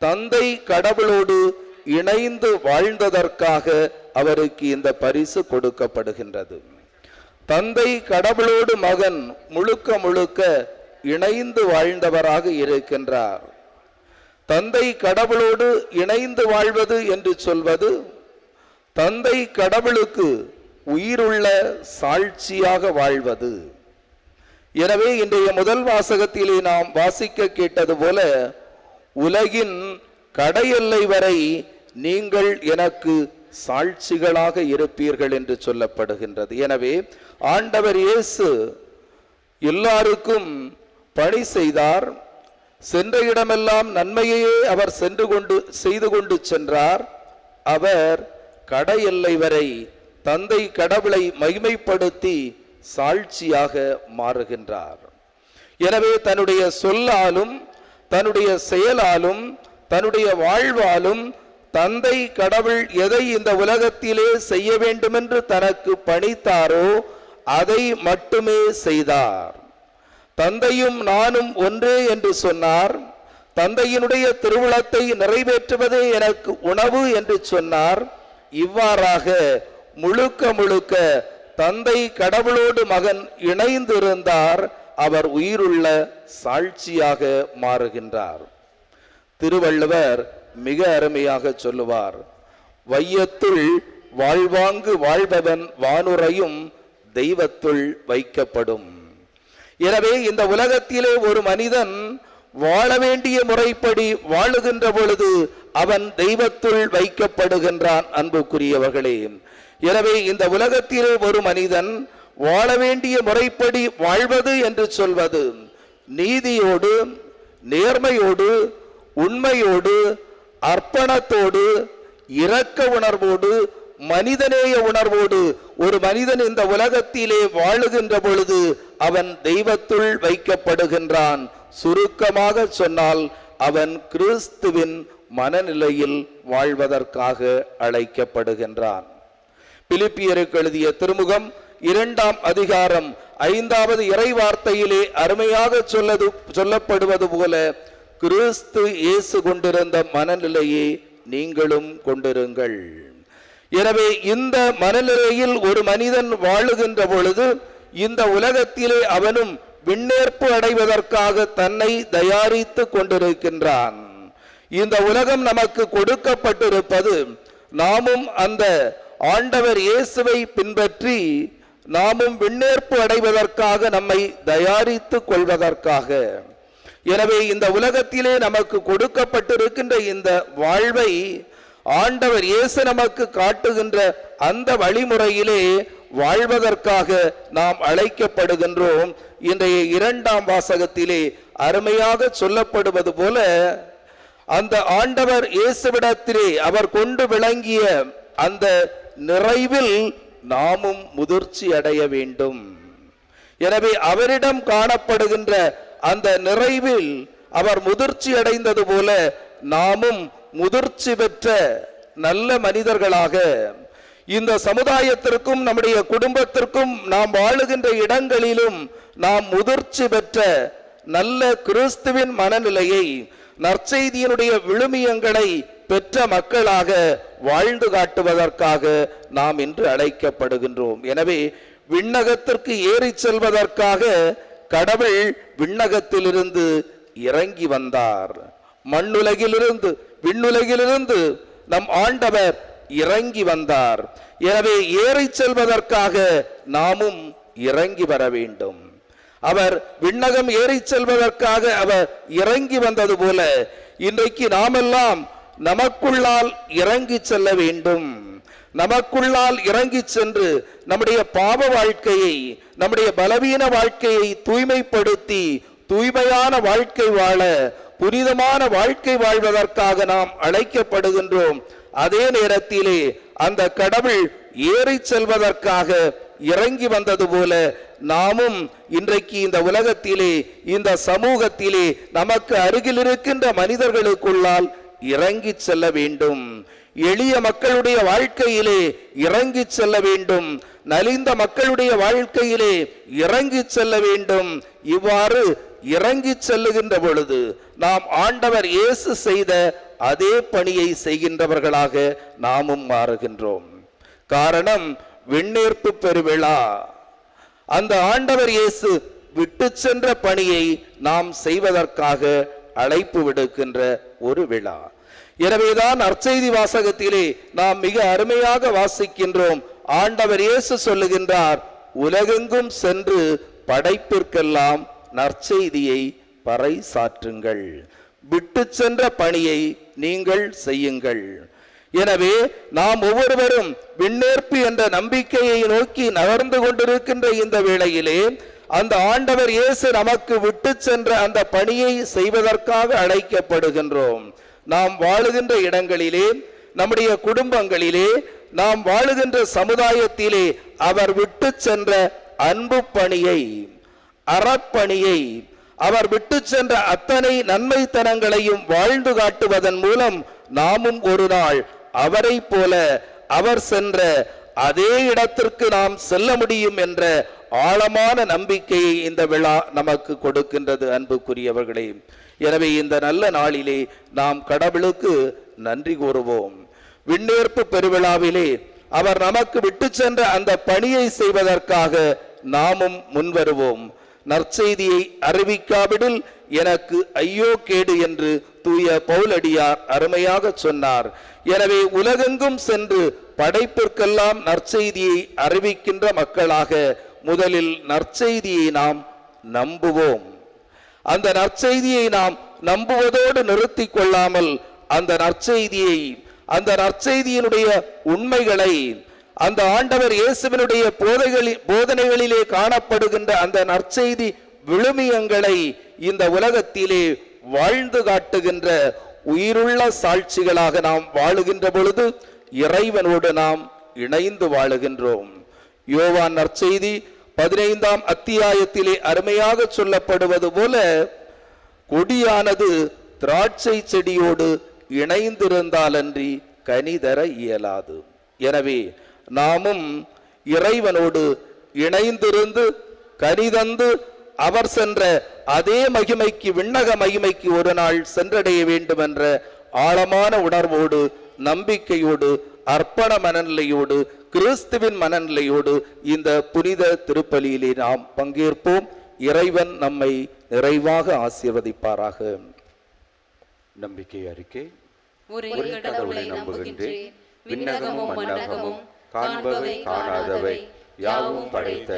[SPEAKER 3] தந்தை கடவுளோடு இணைந்து வாழ்ந்ததற்காக அவருக்கு இந்த பரிசு கொடுக்கப்படுகின்றது. தந்தை கடவுளோடு மகன் முழுக்க முழுக்க இணைந்து வாழ்ந்தவராக இருக்கின்றார். தந்தை கடவுளோடு இணைந்து வாழ்வது என்று சொல்வது தந்தை கடவுளுக்கு உயிருள்ள சாட்சியாக வாழ்வது. எனவே இன்றைய முதல் வாசகத்திலே நாம் வாசிக்க கேட்டது போல, உலகின் கடையெல்லை வரை நீங்கள் எனக்கு சாட்சிகளாக இருப்பீர்கள் என்று சொல்லப்படுகின்றது. எனவே ஆண்டவர் இயேசு எல்லாருக்கும் பணி செய்தார். சென்ற இடமெல்லாம் நன்மையையே அவர் செய்து கொண்டு சென்றார். அவர் கடையெல்லை வரை தந்தை கடவுளை மகிமைப்படுத்தி சாட்சியாக மாறுகின்றார். எனவே தன்னுடைய சொல்லாலும் தன்னுடைய செயலாலும் தன்னுடைய வாழ்வாலும் தந்தை கடவுள் எதை இந்த உலகத்திலே செய்ய வேண்டுமென்று தனக்கு பணித்தாரோ அதை மட்டுமே செய்தார். தந்தையும் நானும் ஒன்றே என்று சொன்னார். தந்தையினுடைய திருவுளத்தை நிறைவேற்றுவதே எனக்கு உணவு என்று சொன்னார். இவ்வாறாக முழுக்க முழுக்க தந்தை கடவுளோடு மகன் இணைந்திருந்தார். அவர் உயிருள்ள சாட்சியாக மாறுகின்றார். திருவள்ளுவர் மிக அருமையாக சொல்லுவார், வையத்துள் வாழ்வாங்கு வாழ்பவன் வானுரையும் தெய்வத்துள் வைக்கப்படும். எனவே இந்த உலகத்திலே ஒரு மனிதன் வாழ வேண்டிய முறைப்படி வாழுகின்ற பொழுது அவன் தெய்வத்துள் வைக்கப்படுகின்றான். அன்புக்குரியவர்களே, எனவே இந்த உலகத்திலே ஒரு மனிதன் வாழ வேண்டிய முறைப்படி வாழ்வது என்று சொல்வது நீதியோடு, நேர்மையோடு, உண்மையோடு, அர்ப்பணத்தோடு, இரக்க உணர்வோடு, மனிதநேய உணர்வோடு ஒரு மனிதன் இந்த உலகத்திலே வாழுகின்ற பொழுது அவன் தெய்வத்துள் வைக்கப்படுகின்றான். சுருக்கமாக சொன்னால் அவன் கிறிஸ்துவின் மனநிலையில் வாழ்வதற்காக அழைக்கப்படுகின்றான். பிலிப்பியருக்கு எழுதிய திருமுகம் 2ஆம் அதிகாரம் 5வது இறை வார்த்தையிலே அருமையாக சொல்லப்படுவது போல, கிறிஸ்து இயேசு கொண்டிருந்த மனநிலையை நீங்களும் கொண்டிருங்கள். எனவே இந்த மனநிலையில் ஒரு மனிதன் வாழுகின்ற பொழுது இந்த உலகத்திலே அவனும் விண்ணேற்பு அடைவதற்காக தன்னை தயாரித்து கொண்டிருக்கின்றான். இந்த உலகம் நமக்கு கொடுக்கப்பட்டிருப்பது நாமும் அந்த ஆண்டவர் இயேசுவை பின்பற்றி நாமும் விண்ணேற்பு அடைவதற்காக, நம்மை தயாரித்து கொள்வதற்காக. எனவே இந்த உலகத்திலே நமக்கு கொடுக்கப்பட்டிருக்கின்ற இந்த வாழ்வை ஆண்டவர் இயேசு நமக்கு காட்டுகின்ற அந்த வழிமுறையிலே வாழ்வதற்காக நாம் அழைக்கப்படுகின்றோம். இன்றைய 2ஆம் வாசகத்திலே அருமையாக சொல்லப்படுவது போல, அந்த ஆண்டவர் இயேசுவிடத்திலே அவர் கொண்டு விளங்கிய அந்த நிறைவில் நாமும் முதிர்ச்சி அடைய வேண்டும். எனவே அவரிடம் காணப்படுகின்ற அந்த நிறைவில் அவர் முதிர்ச்சி அடைந்தது போல நாமும் முதிர்ச்சி பெற்ற நல்ல மனிதர்களாக இந்த சமுதாயத்திற்கும் நம்முடைய குடும்பத்திற்கும் நாம் வாழுகின்ற இடங்களிலும் நாம் முதிர்ச்சி பெற்ற நல்ல கிறிஸ்துவின் மனநிலையை, நற்செய்தியினுடைய விழுமியங்களை பெற்ற மக்களாக வாழ்ந்து காட்டுவதற்காக நாம் இன்று அழைக்கப்படுகின்றோம். எனவே விண்ணகத்திற்கு ஏறி செல்வதற்காக கடவுள் விண்ணகத்திலிருந்து இறங்கி வந்தார். மண்ணுலகிலிருந்து, விண்ணுலகிலிருந்து நம் ஆண்டவர் இறங்கி வந்தார். எனவே ஏறி செல்வதற்காக நாமும் இறங்கி வர வேண்டும். அவர் விண்ணகம் ஏறி செல்வதற்காக அவர் இறங்கி வந்தது போல இன்றைக்கு நாமெல்லாம் நமக்குள்ளால் இறங்கி செல்ல வேண்டும். நமக்குள்ளால் இறங்கி சென்று நம்முடைய பாவ வாழ்க்கையை, நம்முடைய பலவீன வாழ்க்கையை தூய்மைப்படுத்தி தூய்மையான வாழ்க்கை வாழ, புனிதமான வாழ்க்கை வாழ்வதற்காக நாம் அழைக்கப்படுகின்றோம். அதே நேரத்திலே அந்த கடவுள் ஏறி செல்வதற்காக இறங்கி வந்தது போல நாமும் இன்றைக்கு இந்த உலகத்திலே, இந்த சமூகத்திலே நமக்கு அருகில் இருக்கின்ற மனிதர்களுக்குள்ளால் இறங்கி செல்ல வேண்டும். எளிய மக்களுடைய வாழ்க்கையிலே இறங்கி செல்ல வேண்டும். நலிந்த மக்களுடைய வாழ்க்கையிலே இறங்கி செல்ல வேண்டும். இவ்வாறு இறங்கி செல்லுகின்ற பொழுது நாம் ஆண்டவர் இயேசு செய்த அதே பணியை செய்கின்றவர்களாக நாமும் மாறுகின்றோம். காரணம், விண்ணேற்பு பெருவிழா. அந்த ஆண்டவர் இயேசு விட்டு சென்ற பணியை நாம் செய்வதற்காக அழைப்பு விடுக்கின்ற ஒரு விழா. எனவேதான் நற்செய்தி வாசகத்திலே நாம் மிக அருமையாக வாசிக்கின்றோம். ஆண்டவர் இயேசு சொல்லுகின்றார், உலகெங்கும் சென்று படைப்பிற்கெல்லாம் நற்செய்தியை பறைசாற்றுங்கள். விட்டு சென்ற பணியை நீங்கள் செய்யுங்கள். எனவே நாம் ஒவ்வொருவரும் விண்ணேற்பு என்ற நம்பிக்கையை நோக்கி நகர்ந்து கொண்டிருக்கின்ற இந்த வேளையிலே அந்த ஆண்டவர் இயேசு நமக்கு விட்டு சென்ற அந்த பணியை செய்வதற்காக அழைக்கப்படுகின்றோம். நாம் வாழுகின்ற இடங்களிலே, நம்முடைய குடும்பங்களிலே, நாம் வாழுகின்ற சமுதாயத்திலே அவர் விட்டு சென்ற அன்பு பணியை, அறப்பணியை, அவர் விட்டு சென்ற அத்தனை நன்மைத்தனங்களையும் வாழ்ந்து காட்டுவதன் மூலம் நாமும் ஒரு நாள் அவரை போல அவர் சென்ற அதே இடத்திற்கு நாம் செல்ல முடியும் என்ற ஆழமான நம்பிக்கையை இந்த விழா நமக்கு கொடுக்கின்றது. அன்புக்குரியவர்களே, எனவே இந்த நல்ல நாளிலே நாம் கடவுளுக்கு நன்றி கூறுவோம். விண்ணேற்பு பெருவிழாவிலே அவர் நமக்கு விட்டு சென்ற அந்த பணியை செய்வதற்காக நாமும் முன்வருவோம். நற்செய்தியை அறிவிக்காவிடில் எனக்கு ஐயோ கேடு என்று தூய பவுலடியார் அருமையாக சொன்னார். எனவே உலகெங்கும் சென்று படைப்பிற்கெல்லாம் நற்செய்தியை அறிவிக்கின்ற மக்களாக முதலில் நற்செய்தியை நாம் நம்புவோம். அந்த நற்செய்தியை நாம் நம்புவதோடு நிறுத்தி கொள்ளாமல் அந்த நற்செய்தியை, அந்த நற்செய்தியினுடைய உண்மைகளை, அந்த ஆண்டவர் இயேசுவினுடைய போதனைகளிலே காணப்படுகின்ற அந்த நற்செய்தி விழுமியங்களை இந்த உலகத்திலே வாழ்ந்து காட்டுகின்ற உயிருள்ள சாட்சிகளாக நாம் வாழுகின்ற பொழுது இறைவனோடு நாம் இணைந்து வாழுகின்றோம். யோவான் நற்செய்தி 15ஆம் அத்தியாயத்திலே அருமையாக சொல்லப்படுவது போல, கொடியானது திராட்சை செடியோடு இணைந்திருந்தாலன்றி கனி தர இயலாது. எனவே நாமும் இறைவனோடு இணைந்திருந்து கனிதந்து அவர் சென்ற அதே மகிமைக்கு, விண்ணக மகிமைக்கு ஒரு நாள் சென்றடைய வேண்டும் என்ற ஆழமான உணர்வோடு, நம்பிக்கையோடு, அர்ப்பண மனநிலையோடு, கிறிஸ்துவின் மனநிலையோடு இந்த புனித திருப்பலியிலே நாம் பங்கேற்போம். இறைவன் நம்மை நிறைவாக ஆசீர்வதிப்பாராக.
[SPEAKER 8] நம்பிக்கை அறிக்கை. ஒரே கடவுளை நம்புகின்றேன். விண்ணகமும் மண்ணகமும் காண்பவை காணாதவை யாவும் படைத்த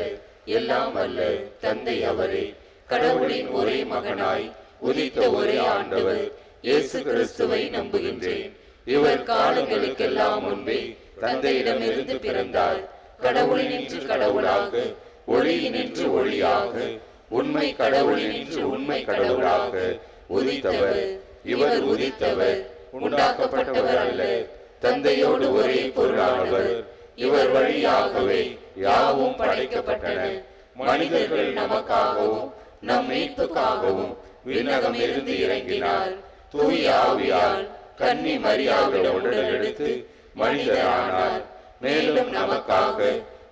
[SPEAKER 8] எல்லாம் அல்ல தந்தை அவரே, கடவுளின் ஒரே மகனாய் உதித்த ஒரே ஆண்டவர் இயேசு கிறிஸ்துவை நம்புகின்றேன். இவர் காலங்களுக்கெல்லாம் முன்பே தந்தையிடமிருந்து பிறந்தார். கடவுளினின்று கடவுளாக, ஒளியினின்று ஒளியாக, உண்மை கடவுளினின்று உண்மை கடவுளாக உதித்தவர். இவர் உதித்தவர், உண்டாக்கப்பட்டவர் அல்ல, தந்தையோடு ஒரே பொருளானவர். இவர் வழியாகவே யாவும் படைக்கப்பட்டன. மனிதர்கள் நமக்காகவும் நம் மீட்புக்காகவும் விண்ணகமிருந்து இறங்கினார். தூய ஆவியால் கன்னி மரியாவிடம் உடல் எடுத்து மனிதரானார். மேலும் நமக்காக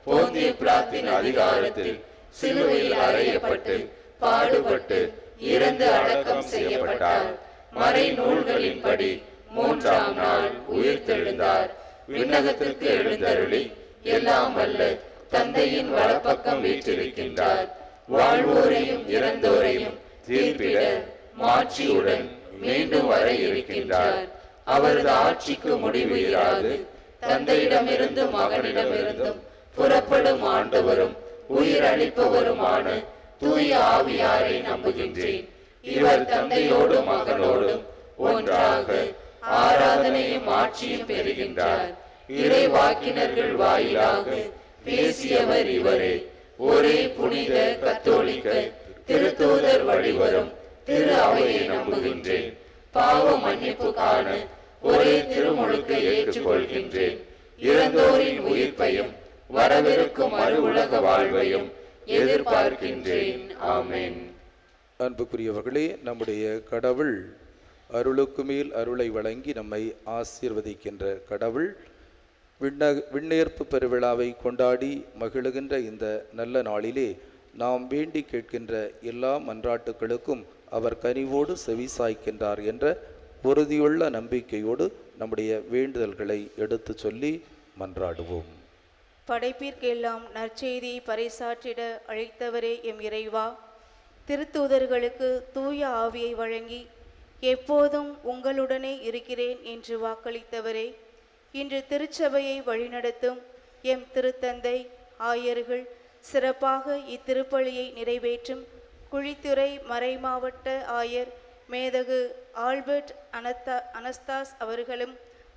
[SPEAKER 8] போந்திய பிலாத்தின் அதிகாரத்தில் சிலுவையில் அறையப்பட்டு பாடுபட்டு இறந்து அடக்கம் செய்யப்பட்டார். மறை நூல்களின்படி 3ஆம் நாள் உயிர்த்தெழுந்தார். விண்ணகத்திற்கு எழுந்தருளி எல்லாம் வல்ல தந்தையின் வலப்பக்கம் வீற்றிருக்கின்றார். வாழ்வோரையும் இறந்தோரையும் தீர்ப்பிட மாட்சியுடன் மீண்டும் வர இருக்கின்றார். அவரது ஆட்சிக்கு முடிவு இராது. தந்தையிடமிருந்தும் மகனிடமிருந்தும் புறப்படும் ஆண்டவரும் உயிர் அளிப்பவருமான தூய ஆவியாரை நம்புகின்றேன். இவர் தந்தையோடும் மகனோடும் ஒன்றாக ஆராதனையும் ஆட்சியும் பெறுகின்றார். இறை வாக்கினர்கள் வாயிலாக பேசியவர் இவரே. ஒரே புனித கத்தோலிக்க திருத்தூதர் வழிவரும் திரு அவையை நம்புகின்றேன். பாவ மன்னிப்பு காண ஒரே திருமுழுக்கை ஏற்றுக்கொள்கின்றேன். இறந்தோரின் உயிர்ப்பையும் வரவிருக்கும் மறு உலக வாழ்வையும் எதிர்பார்க்கின்றேன். ஆமென்.
[SPEAKER 3] அன்புக்குரியவர்களே, நம்முடைய கடவுள் அருளுக்கு மேல் அருளை வழங்கி நம்மை ஆசீர்வதிக்கின்ற கடவுள். விண்ணேற்பு பெருவிழாவை கொண்டாடி மகிழுகின்ற இந்த நல்ல நாளிலே நாம் வேண்டி கேட்கின்ற எல்லா மன்றாட்டுகளுக்கும் அவர் கனிவோடு செவி சாய்க்கின்றார் என்ற உறுதியுள்ள நம்பிக்கையோடு நம்முடைய வேண்டுதல்களை எடுத்து சொல்லி மன்றாடுவோம்.
[SPEAKER 9] படைப்பிற்கெல்லாம் நற்செய்தியை பறைசாற்றிட அழைத்தவரே எம் இறைவா, திருத்தூதர்களுக்கு தூய ஆவியை வழங்கி எப்போதும் உங்களுடனே இருக்கிறேன் என்று வாக்களித்தவரே, இன்று திருச்சபையை வழிநடத்தும் எம் திருத்தந்தை ஆயர்கள் சிறப்பாக இத்திருப்பலியை நிறைவேற்றும் குழித்துறை மறைமாவட்ட ஆயர் மேதகு ஆல்பர்ட் அனஸ்தாஸ் அவர்களும்,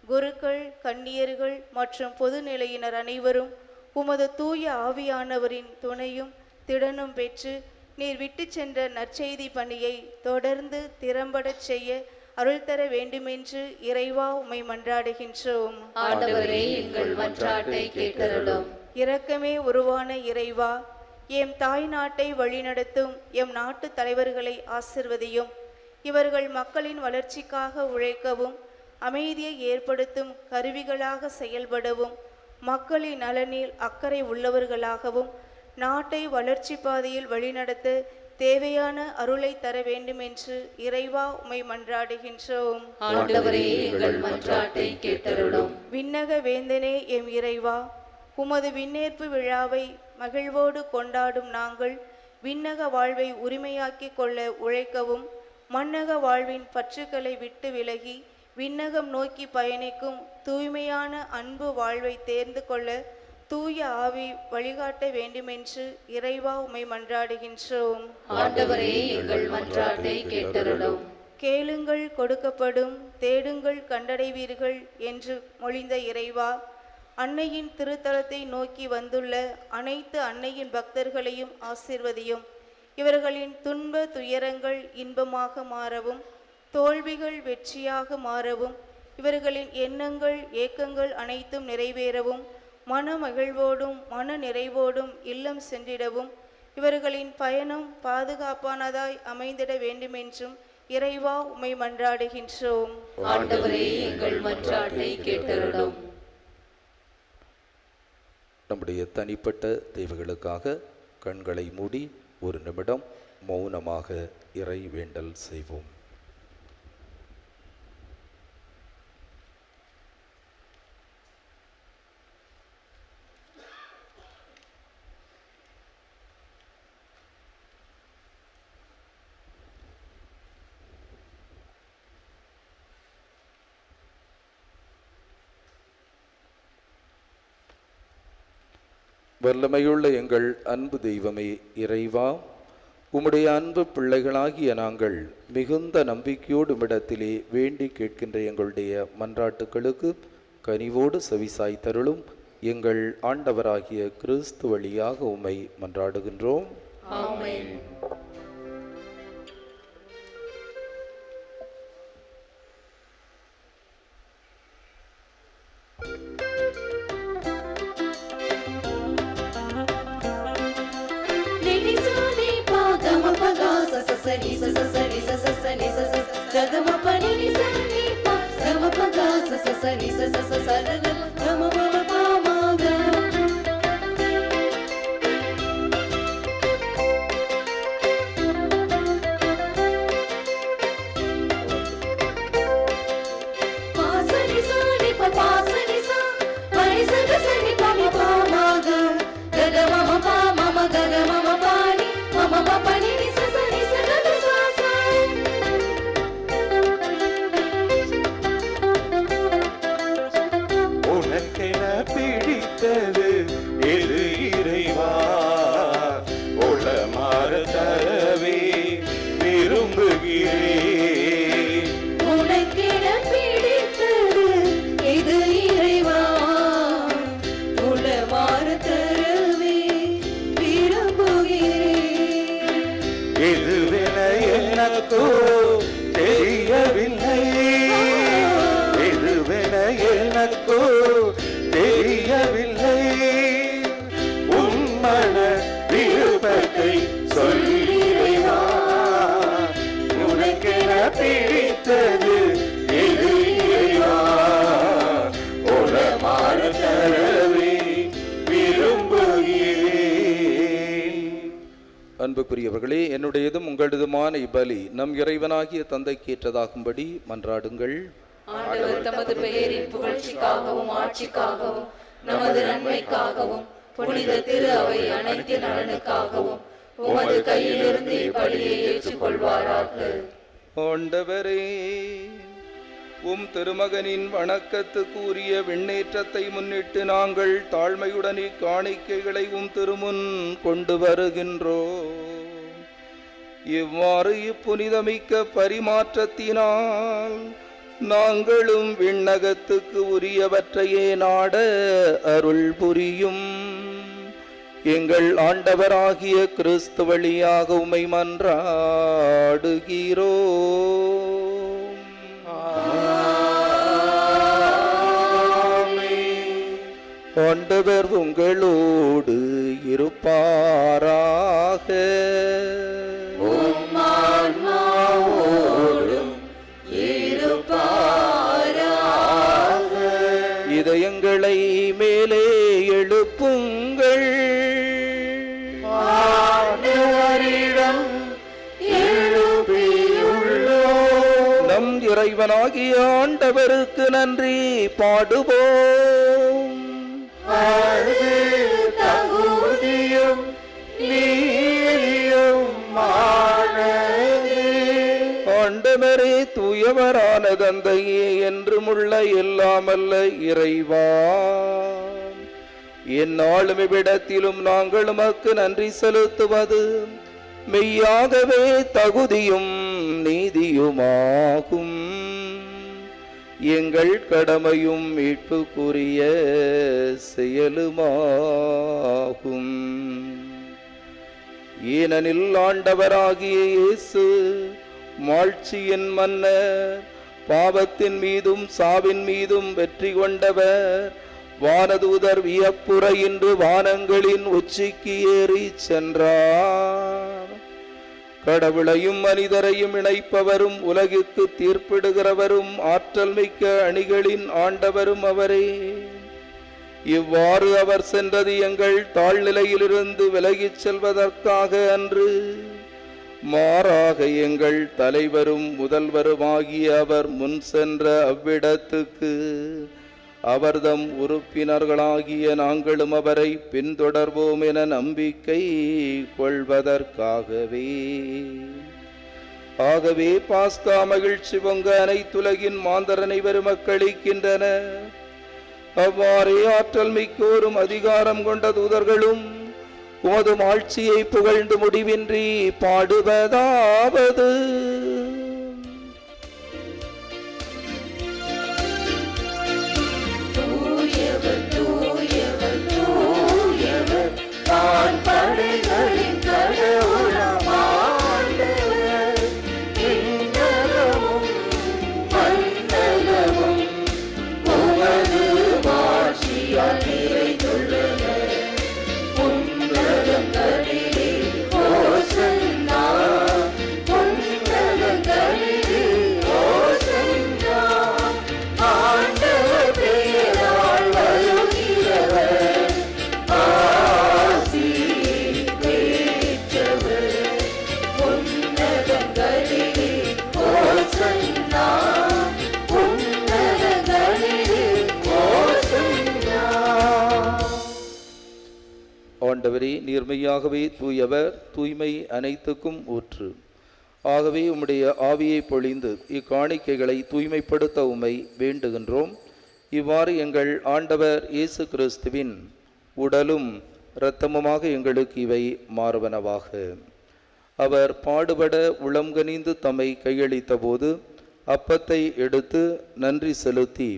[SPEAKER 9] குருக்கள், கன்னியர்கள் மற்றும் பொதுநிலையினர் அனைவரும் உமது தூய ஆவியானவரின் துணையும் திடனும் பெற்று நீர் விட்டு சென்ற நற்செய்தி பணியை தொடர்ந்து திறம்படச் செய்ய அருள் தர வேண்டுமென்று இறைவா உம்மை மன்றாடுகின்றோம்.
[SPEAKER 2] ஆண்டவரே, எங்கள் மன்றாட்டை கேட்டருளும்.
[SPEAKER 9] இரக்கமே உருவான இறைவா, எம் தாய் நாட்டை வழிநடத்தும் எம் நாட்டு தலைவர்களை ஆசிர்வதியும். இவர்கள் மக்களின் வளர்ச்சிக்காக உழைக்கவும் அமைதியை ஏற்படுத்தும் கருவிகளாக செயல்படவும் மக்களின் நலனில் அக்கறை உள்ளவர்களாகவும் நாட்டை வளர்ச்சி பாதையில் வழிநடத்த தேவையான அருளை தர வேண்டும் என்று இறைவா உம்மை மன்றாடுகின்றோம்.
[SPEAKER 2] ஆண்டவரே, எங்கள் மன்றாட்டை கேட்டருளும்.
[SPEAKER 9] விண்ணக வேந்தனே எம் இறைவா, உமது விண்ணேற்பு விழாவை மகிழ்வோடு கொண்டாடும் நாங்கள் விண்ணக வாழ்வை உரிமையாக்கிக் கொள்ள உழைக்கவும் மண்ணக வாழ்வின் பற்றுக்களை விட்டு விலகி விண்ணகம் நோக்கி பயணிக்கும் தூய்மையான அன்பு வாழ்வை தேர்ந்து கொள்ள தூய ஆவி வழிகாட்ட வேண்டுமென்று இறைவா உம்மை மன்றாடுகின்றோம்.
[SPEAKER 2] ஆண்டவரே, எங்கள் மன்றாட்டை கேட்டருளும்.
[SPEAKER 9] கேளுங்கள் கொடுக்கப்படும், தேடுங்கள் கண்டடைவீர்கள் என்று மொழிந்த இறைவா, அன்னையின் திருத்தலத்தை நோக்கி வந்துள்ள அனைத்து அன்னையின் பக்தர்களையும் ஆசீர்வதியும். இவர்களின் துன்ப துயரங்கள் இன்பமாக மாறவும் தோல்விகள் வெற்றியாக மாறவும் இவர்களின் எண்ணங்கள் ஏக்கங்கள் அனைத்தும் நிறைவேறவும் மன மகிழ்வோடும் மன நிறைவோடும் இல்லம் சென்றிடவும் இவர்களின் பயணம் பாதுகாப்பானதாய் அமைந்திட வேண்டுமென்றும் இறைவா உம்மை மன்றாடுகின்றோம்.
[SPEAKER 2] ஆண்டவரே, எங்கள் மன்றாட்டை கேட்டருளும்.
[SPEAKER 3] நம்முடைய தனிப்பட்ட தேவைகளுக்காக கண்களை மூடி ஒரு நிமிடம் மௌனமாக இறை வேண்டல் செய்வோம். வல்லமையுள்ள எங்கள் அன்பு தெய்வமே இறைவா, உம்முடைய அன்பு பிள்ளைகளாகிய நாங்கள் மிகுந்த நம்பிக்கையோடு உம்மிடத்திலே வேண்டி கேட்கின்ற எங்களுடைய மன்றாட்டுக்களுக்கு கனிவோடு செவிசாய் தருளும். எங்கள் ஆண்டவராகிய கிறிஸ்து வழியாக உம்மை மன்றாடுகின்றோம்.
[SPEAKER 2] ஆமென்.
[SPEAKER 3] அன்புக்குரியவர்களே, என்னுடையதும் உங்களதுமான இப்பலி நம் இறைவனாகிய தந்தைக்கேற்றதாகும்படி மன்றாடுங்கள்.
[SPEAKER 2] ஆண்டவர் தமது பெயரின் புகழ்ச்சிக்காகவும் ஆட்சிக்காகவும் நமது நன்மைக்காகவும் புனித திரு அவை அனைத்து நலனுக்காகவும் உமது கையிலிருந்து இப்பலியை ஏற்றுக்கொள்வாராக.
[SPEAKER 3] ஆண்டவரே, உம் திருமகனின் வணக்கத்துக்கு உரிய விண்ணேற்றத்தை முன்னிட்டு நாங்கள் தாழ்மையுடன் இக்காணிக்கைகளை உம் திருமுன் கொண்டு வருகின்றோம். இவ்வாறு இப்புனிதமிக்க பரிமாற்றத்தினால் நாங்களும் விண்ணகத்துக்கு உரியவற்றையே நாட அருள் புரியும் எங்கள் ஆண்டவராகிய கிறிஸ்து வழியாக உம்மை மன்றாடுகிறோம். ஆண்டவர் உங்களோடு இருப்பாராக. இதயங்களை மேலே எழுப்புங்கள். நம் இறைவனாகிய ஆண்டவருக்கு நன்றி பாடுவோம். ஆண்டவரே, தூயவரான தந்தையே, என்றுமுள்ள எல்லாமல்ல இறைவா, எந்நாளும் இவ்விடத்திலும் நாங்கள் உமக்கு நன்றி செலுத்துவது மெய்யாகவே தகுதியும் நீதியுமாகும். எங்கள் கடமையும் மீட்புக்குரிய செயலுமாகும். ஏனெனில் ஆண்டவராகிய இயேசு மாட்சியின் மன்னர், பாவத்தின் மீதும் சாவின் மீதும் வெற்றி கொண்டவர், வானதூதர் வியப்புற இன்று வானங்களின் உச்சிக்கு ஏறி சென்றார். கடவுளையும் மனிதரையும் இணைப்பவரும் உலகிற்கு தீர்ப்பிடுகிறவரும் ஆற்றல் மிக்க அணிகளின் ஆண்டவரும் அவரே. இவ்வாறு அவர் சென்றது எங்கள் தாழ்நிலையிலிருந்து விலகிச் செல்வதற்காக அன்று, மாறாக எங்கள் தலைவரும் முதல்வருமாகிய அவர் முன் சென்ற அவ்விடத்துக்கு அவர்தம் உறுப்பினர்களாகிய நாங்களும் அவரை பின்தொடர்வோம் என நம்பிக்கை கொள்வதற்காகவே. ஆகவே பாஸ்கா மகிழ்ச்சி பொங்க அனைத்துலகின் மாந்தர் அனைவரும் மக்களிக்கின்றன. அவ்வாறே ஆற்றல் மிக்கோரும் அதிகாரம் கொண்ட தூதர்களும் உமது ஆட்சியை புகழ்ந்து முடிவின்றி பாடுவதாவது: ஆண்டவரே, நீர்மையாகவே தூயவர், தூய்மை அனைத்துக்கும் ஊற்று. ஆகவே உம்முடைய ஆவியை பொழிந்து இக்காணிக்கைகளை தூய்மைப்படுத்த உம்மை வேண்டுகின்றோம். இவ்வாறு எங்கள் ஆண்டவர் இயேசு கிறிஸ்துவின் உடலும் இரத்தமுமாக எங்களுக்கு இவை மாறுவனவாக. அவர் பாடுபட உளம் கனிந்து தம்மை கையளித்த போது அப்பத்தை எடுத்து நன்றி செலுத்தி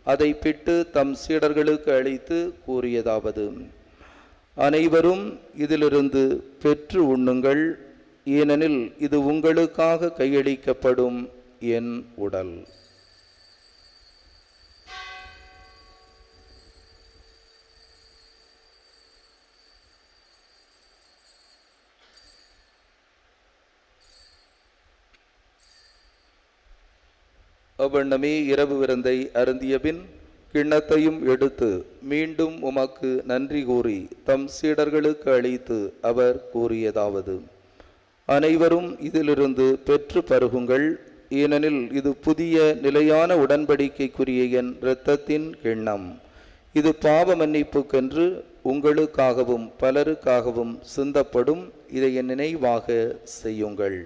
[SPEAKER 3] அதை பிட்டு தம் சீடர்களுக்கு அளித்து கூறியதாவது: அனைவரும் இதிலிருந்து பெற்று உண்ணுங்கள், ஏனெனில் இது உங்களுக்காக கையளிக்கப்படும் என் உடல். அவ்வண்ணமே இரவு விருந்தை அருந்தியபின் கிண்ணத்தையும் எடுத்து மீண்டும் உமக்கு நன்றி கூறி தம் சீடர்களுக்கு அளித்து அவர் கூறியதாவது: அனைவரும் இதிலிருந்து பெற்று பருகுங்கள். ஏனெனில் இது புதிய நிலையான உடன்படிக்கைக்குரிய என் இரத்தத்தின் கிண்ணம். இது பாவ மன்னிப்புக்கென்று உங்களுக்காகவும் பலருக்காகவும் சிந்தப்படும். இதை என் நினைவாக செய்யுங்கள்.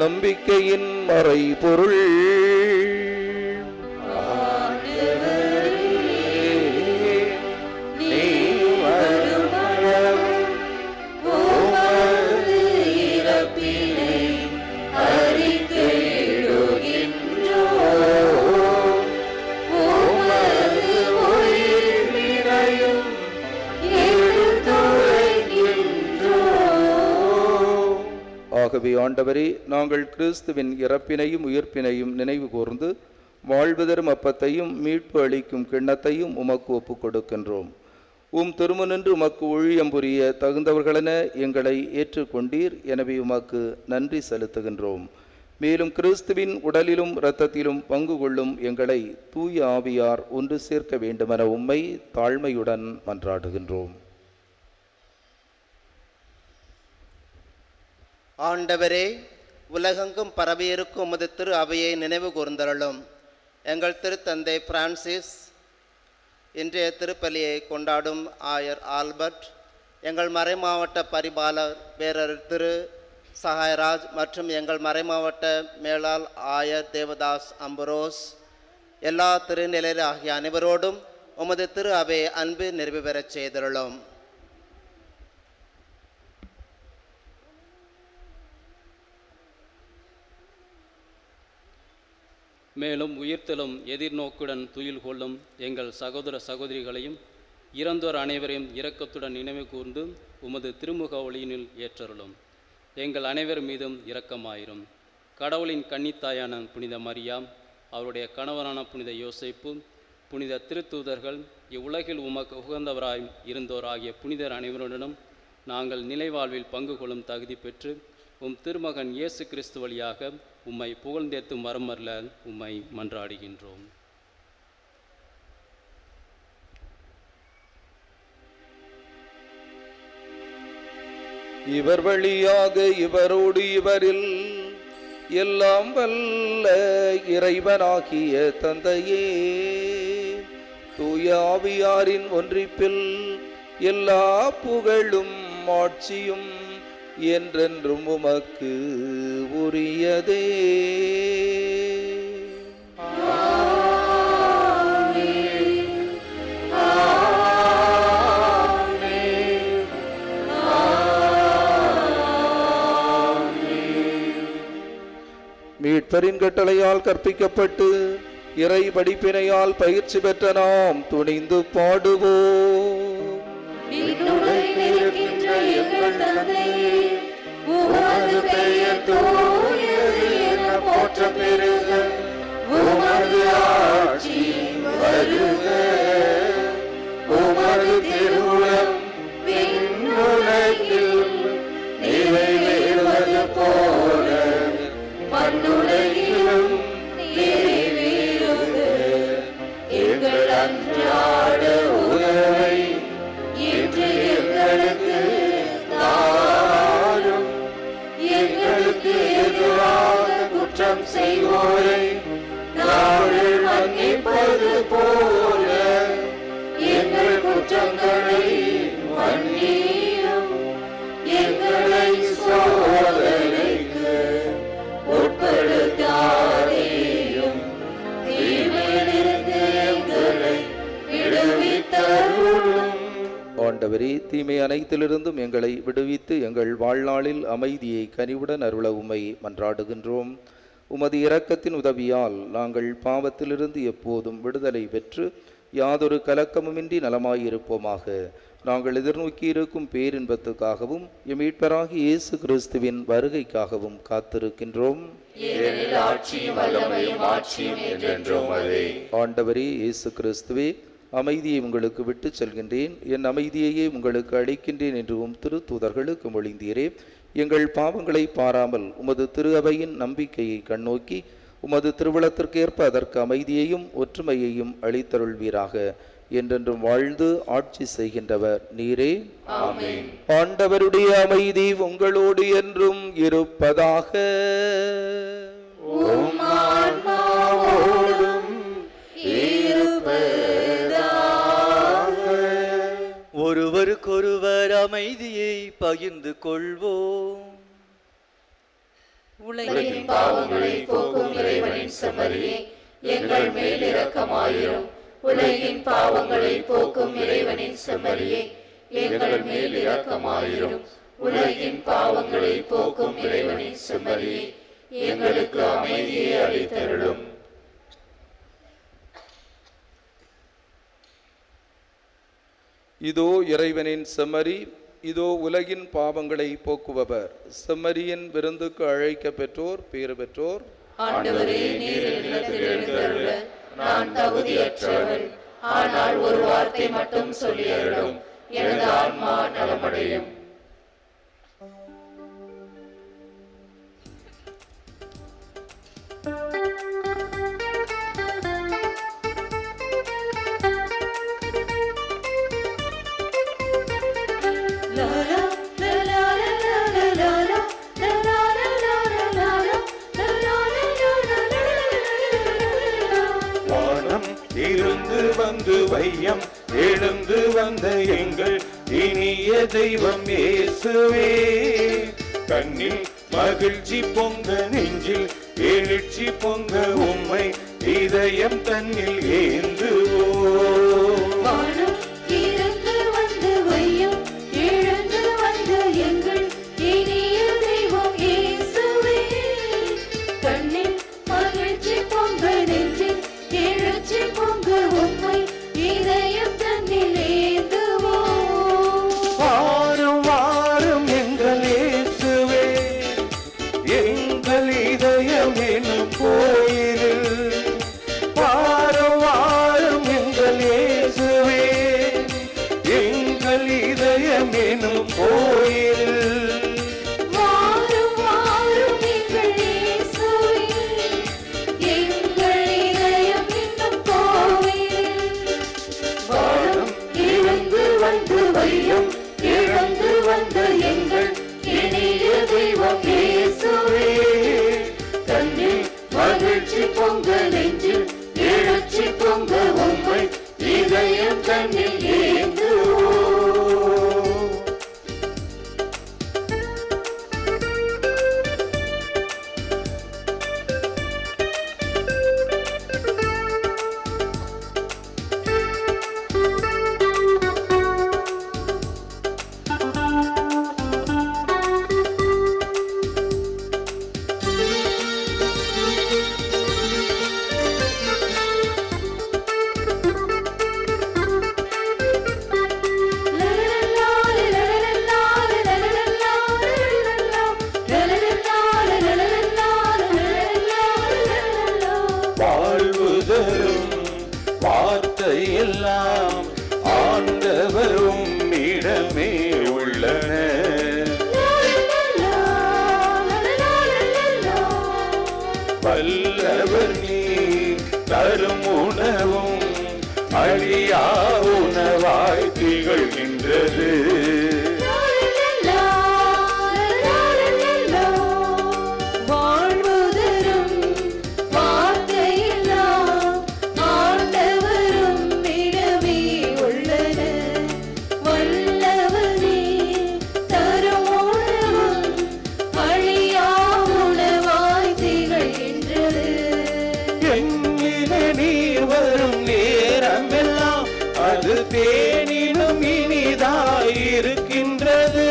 [SPEAKER 3] நம்பிக்கையின் மறைபொருள். ஆகவே ஆண்டவரே, நாங்கள் கிறிஸ்துவின் இறப்பினையும் உயிர்ப்பினையும் நினைவு கூர்ந்து வாழ்வு தரும் அப்பத்தையும் மீட்பு அளிக்கும் கிண்ணத்தையும் உமக்கு ஒப்புக் கொடுக்கின்றோம். திருமுனின்று உமக்கு ஊழியம் புரிய தகுந்தவர்களென எங்களை ஏற்றுக்கொண்டீர். எனவே உமக்கு நன்றி செலுத்துகின்றோம். மேலும் கிறிஸ்துவின் உடலிலும் இரத்தத்திலும் பங்கு கொள்ளும் எங்களை தூய ஆவியார் ஒன்று சேர்க்க வேண்டுமென உம்மை தாழ்மையுடன் மன்றாடுகின்றோம்.
[SPEAKER 10] ஆண்டவரே, உலகெங்கும் பரவியிருக்கும் உமது திரு அவையை நினைவு கூர்ந்தருளும். எங்கள் திருத்தந்தை பிரான்சிஸ், இன்றைய திருப்பலியை கொண்டாடும் ஆயர் ஆல்பர்ட், எங்கள் மறைமாவட்ட பரிபாலர் வேறர் திரு சகாயராஜ் மற்றும் எங்கள் மறைமாவட்ட மேலாள் ஆயர் தேவதாஸ் அம்புரோஸ், எல்லா திருநிலையில் ஆகிய அனைவரோடும் உமது திரு அவை அன்பு நிறைவு பெறச் செய்தருளும்.
[SPEAKER 11] மேலும் உயிர்த்தலும் எதிர்நோக்குடன் துயில் கொள்ளும் எங்கள் சகோதர சகோதரிகளையும் இறந்தோர் அனைவரையும் இரக்கத்துடன் நினைவு கூர்ந்து உமது திருமுக ஒளியினில் ஏற்றருளும். எங்கள் அனைவர் மீதும் இரக்கமாயிரும். கடவுளின் கன்னித்தாயான புனித மரியாம், அவருடைய கணவரான புனித யோசேப்பு, புனித திருத்தூதர்கள், இவ்வுலகில் உமக்கு உகந்தவராய் இருந்தோர் ஆகிய புனிதர் அனைவருடனும் நாங்கள் நிலைவாழ்வில் பங்கு கொள்ளும் தகுதி பெற்று திருமகன் இயேசு கிறிஸ்து வழியாக உம்மை புகழ்ந்தேத்தும் வரமல்ல உம்மை மன்றாடுகின்றோம்.
[SPEAKER 3] இவர் வழியாக இவரோடு இவரில் எல்லாம் வல்ல இறைவனாகிய தந்தையே, தூய ஆவியாரின் ஒன்றிப்பில் எல்லா புகழும் ஆட்சியும் என்றென்றும் உமக்கு உரியதே. மீட்பரின் கட்டளையால் கற்பிக்கப்பட்டு இறை படிப்பினையால் பயிற்சி பெற்ற நாம் துணிந்து பாடுவோம்.
[SPEAKER 2] உமது பெயர் தூயது என போற்ற பெறுக. உமது ஆட்சி வருக. உமது திருவுளம் விண்ணுலகில் நிறைவேறுவது போல மண்ணுலகிலும் நிறைவேறுக. எங்கள் அன்றாட உணவை இன்று எங்களுக்கு தாரும். எங்களுக்கு எதிராக குற்றம் செய்வோரை நாங்கள் மன்னிப்பது போல எங்கள் குற்றங்களை மன்னியும். எங்களை சோதனைக்கு உட்படுத்தாதேயும். தீமையிலிருந்து எங்களை விடுவித்தருளும்.
[SPEAKER 3] ஆண்டவரே, தீமை அனைத்திலிருந்தும் எங்களை விடுவித்து எங்கள் வாழ்நாளில் அமைதியை கனிவுடன் அருள உம்மை மன்றாடுகின்றோம். உமது இரக்கத்தின் உதவியால் நாங்கள் பாவத்திலிருந்து எப்போதும் விடுதலை பெற்று யாதொரு கலக்கமுமின்றி நலமாயிருப்போமாக. நாங்கள் எதிர்நோக்கி இருக்கும் பேரின்பத்துக்காகவும் எம் மீட்பராகிய இயேசு கிறிஸ்துவின் வருகைக்காகவும் காத்திருக்கின்றோம்.
[SPEAKER 2] ஆண்டவரே
[SPEAKER 3] இயேசு கிறிஸ்துவே, அமைதியை உங்களுக்கு விட்டு செல்கின்றேன், என் அமைதியையே உங்களுக்கு அளிக்கின்றேன் என்றும் திருத்தூதர்களுக்கு மொழிந்தீரே. எங்கள் பாவங்களை பாராமல் உமது திரு அவையின் நம்பிக்கையை கண்ணோக்கி உமது திருவிழத்திற்கேற்ப அதற்கு அமைதியையும் ஒற்றுமையையும் அளித்தருள்வீராக. என்றென்றும் வாழ்ந்து ஆட்சி செய்கின்றவர் நீரே.
[SPEAKER 2] ஆமென்.
[SPEAKER 3] ஆண்டவருடைய அமைதி உங்களோடு என்றும் இருப்பதாக.
[SPEAKER 2] உம் ஆன்மாவோடும் இருப்பதாக.
[SPEAKER 7] ஒருவருக்கொருவர் அமைதியை பகிர்ந்து கொள்வோம்.
[SPEAKER 2] உலகின் பாவங்களை போக்கும் இறைவனின் செம்மறியே, எங்கள் மேல் இரக்கமாயிரும். உலகின் பாவங்களை போக்கும் இறைவனின் செம்மறியே, எங்கள் மேல் இரக்கமாயிரும். உலகின் பாவங்களை போக்கும் இறைவனின் செம்மறியே, எங்களுக்கு அமைதியை அளித்தருளும்.
[SPEAKER 3] இதோ இறைவனின் செம்மறி, இதோ உலகின் பாவங்களை போக்குபவர். செம்மறியின் விருந்துக்கு அழைக்க பெற்றோர் பேறு பெற்றோர்.
[SPEAKER 2] ஆண்டவரே, நீர் இல்லத்தில் எழுந்தருள நான் தகுதியற்றவன். ஆனால் ஒரு வார்த்தை மட்டும் சொல்லியருளும், எனது ஆன்மா நலமடையும்.
[SPEAKER 1] இருந்து வந்து வையம் எழுந்து வந்த எங்கள் இனிய தெய்வம் இயேசுவே, கண்ணில் மகிழ்ச்சி பொங்க நெஞ்சில் எழுச்சி பொங்க உம்மை இதயம் தன்னில் ஏந்துவோம்.
[SPEAKER 2] இருந்து வந்து வையம் எழுந்து வந்த எங்கள் இனிய தெய்வம் இயேசுவே, கண்ணில் மகிழ்ச்சி பொங்க நெஞ்சில் எழுச்சி பொங்க உம்மை இதயம் தன்னில் ஏந்துவோம்.
[SPEAKER 1] வாரும் வாரும் எங்கள் இயேசுவே, எங்கள் இதயம் எனும் கோயிலில். வாரும் வாரும் எங்கள் இயேசுவே, எங்கள் இதயம் எனும் கோயிலில்.
[SPEAKER 2] வாரும் வாரும் எங்கள் இயேசுவே, எங்கள் இதயம் என்னும் கோவிலில். வாழும் இழந்து வந்து வையம் இழந்து வந்த எங்கள் இனிய தெய்வம் இயேசுவே, கண்ணில் மகிழ்ச்சி பொங்க நெஞ்சில் எழுச்சி பொங்க உம்மை இதயம் தன்னில் ஏந்துவோம்.
[SPEAKER 1] வாழ்வுதரும் வார்த்தையெல்லாம் ஆண்டவரும் இடமே உள்ளன. வல்லவர் நீர் தரும் உணவும் அழியா உணவாய் திகழ்கின்றது.
[SPEAKER 2] வாழ்வுதரும் வார்த்தையெல்லாம் ஆண்டவரும் இடமே உள்ளன. வல்லவரே தரும் உணவும் அழியா உணவாய் திகழ்கின்றது.
[SPEAKER 1] எண்ணின நீர் வரும் நேரமெல்லாம் அது தேனினும் இனிதாயிருக்கின்றது.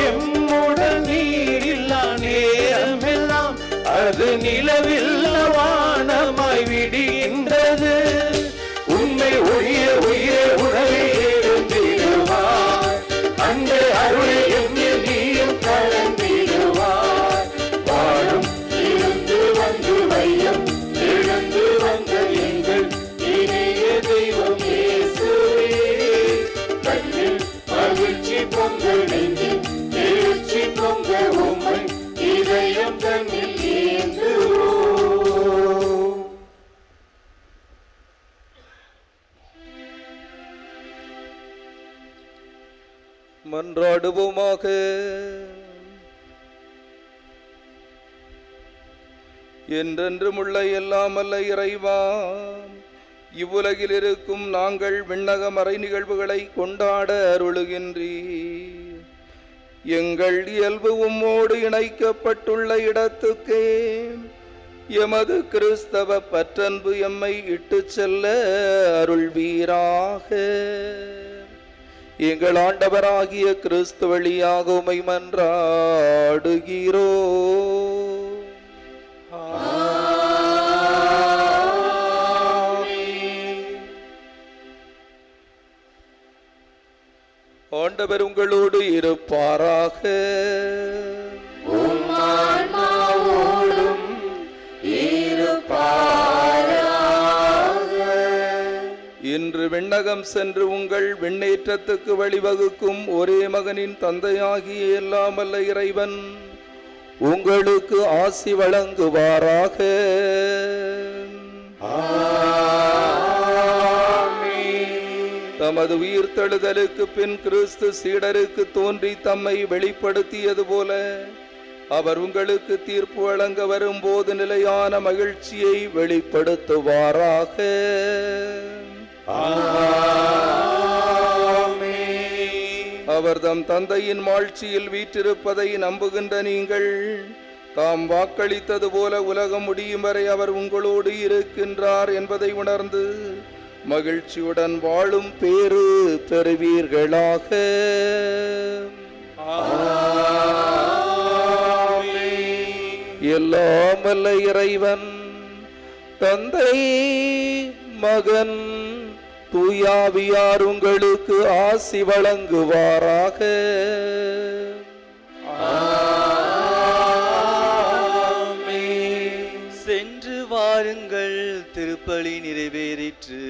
[SPEAKER 1] எம்முடன் நீர் இல்லா நேரமெல்லாம் அது நிலவில்ல வானமாய் விடுகின்றது. உண்மை ஒழிய உயிர உணவை எழுந்திடுவார், அந்த அருளை எம்மில் நீயும் கலந்திடுவார். வாழும் இருந்து வந்து வை
[SPEAKER 3] மன்றாடுவோமாக. என்றென்றும் உள்ள எல்லாம் அல்ல இறைவா, இவ்வுலகில் இருக்கும் நாங்கள் விண்ணக மறை நிகழ்வுகளை கொண்டாட அருளுகின்றீர். எங்கள் இயல்பு உம்மோடு இணைக்கப்பட்டுள்ள இடத்துக்கே எமது கிறிஸ்தவ பற்றன்பு எம்மை இட்டு செல்ல அருள்வீராக. எங்கள் ஆண்டவராகிய கிறிஸ்து வழியாக உம்மை மன்றாடுகிறோ. ஆண்டவர் உங்களோடு இருப்பாராக. இன்று விண்ணகம் சென்று உங்கள் விண்ணேற்றத்துக்கு வழிவகுக்கும் ஒரே மகனின் தந்தையாகிய எல்லாம் வல்ல இறைவன் உங்களுக்கு ஆசி வழங்குவாராக. தமது உயிர்த்தெழுதலுக்கு பின் கிறிஸ்து சீடருக்கு தோன்றி தம்மை வெளிப்படுத்தியது போல அவர் உங்களுக்கு தீர்ப்பு வழங்க வரும்போது நிலையான மகிழ்ச்சியை வெளிப்படுத்துவாராக. அவர் தம் தந்தையின் மாட்சியில் வீற்றிருப்பதை நம்புகின்ற நீங்கள் தாம் வாக்களித்தது போல உலகம் முடியும் வரை அவர் உங்களோடு இருக்கின்றார் என்பதை உணர்ந்து மகிழ்ச்சியுடன் வாழும் பேறு பெறுவீர்களாக. எல்லாம் வல்ல இறைவன் தந்தை மகன் தூயாவியார் உங்களுக்கு ஆசி வழங்குவாராக.
[SPEAKER 7] சென்று வாருங்கள், திருப்பலி நிறைவேறிற்று.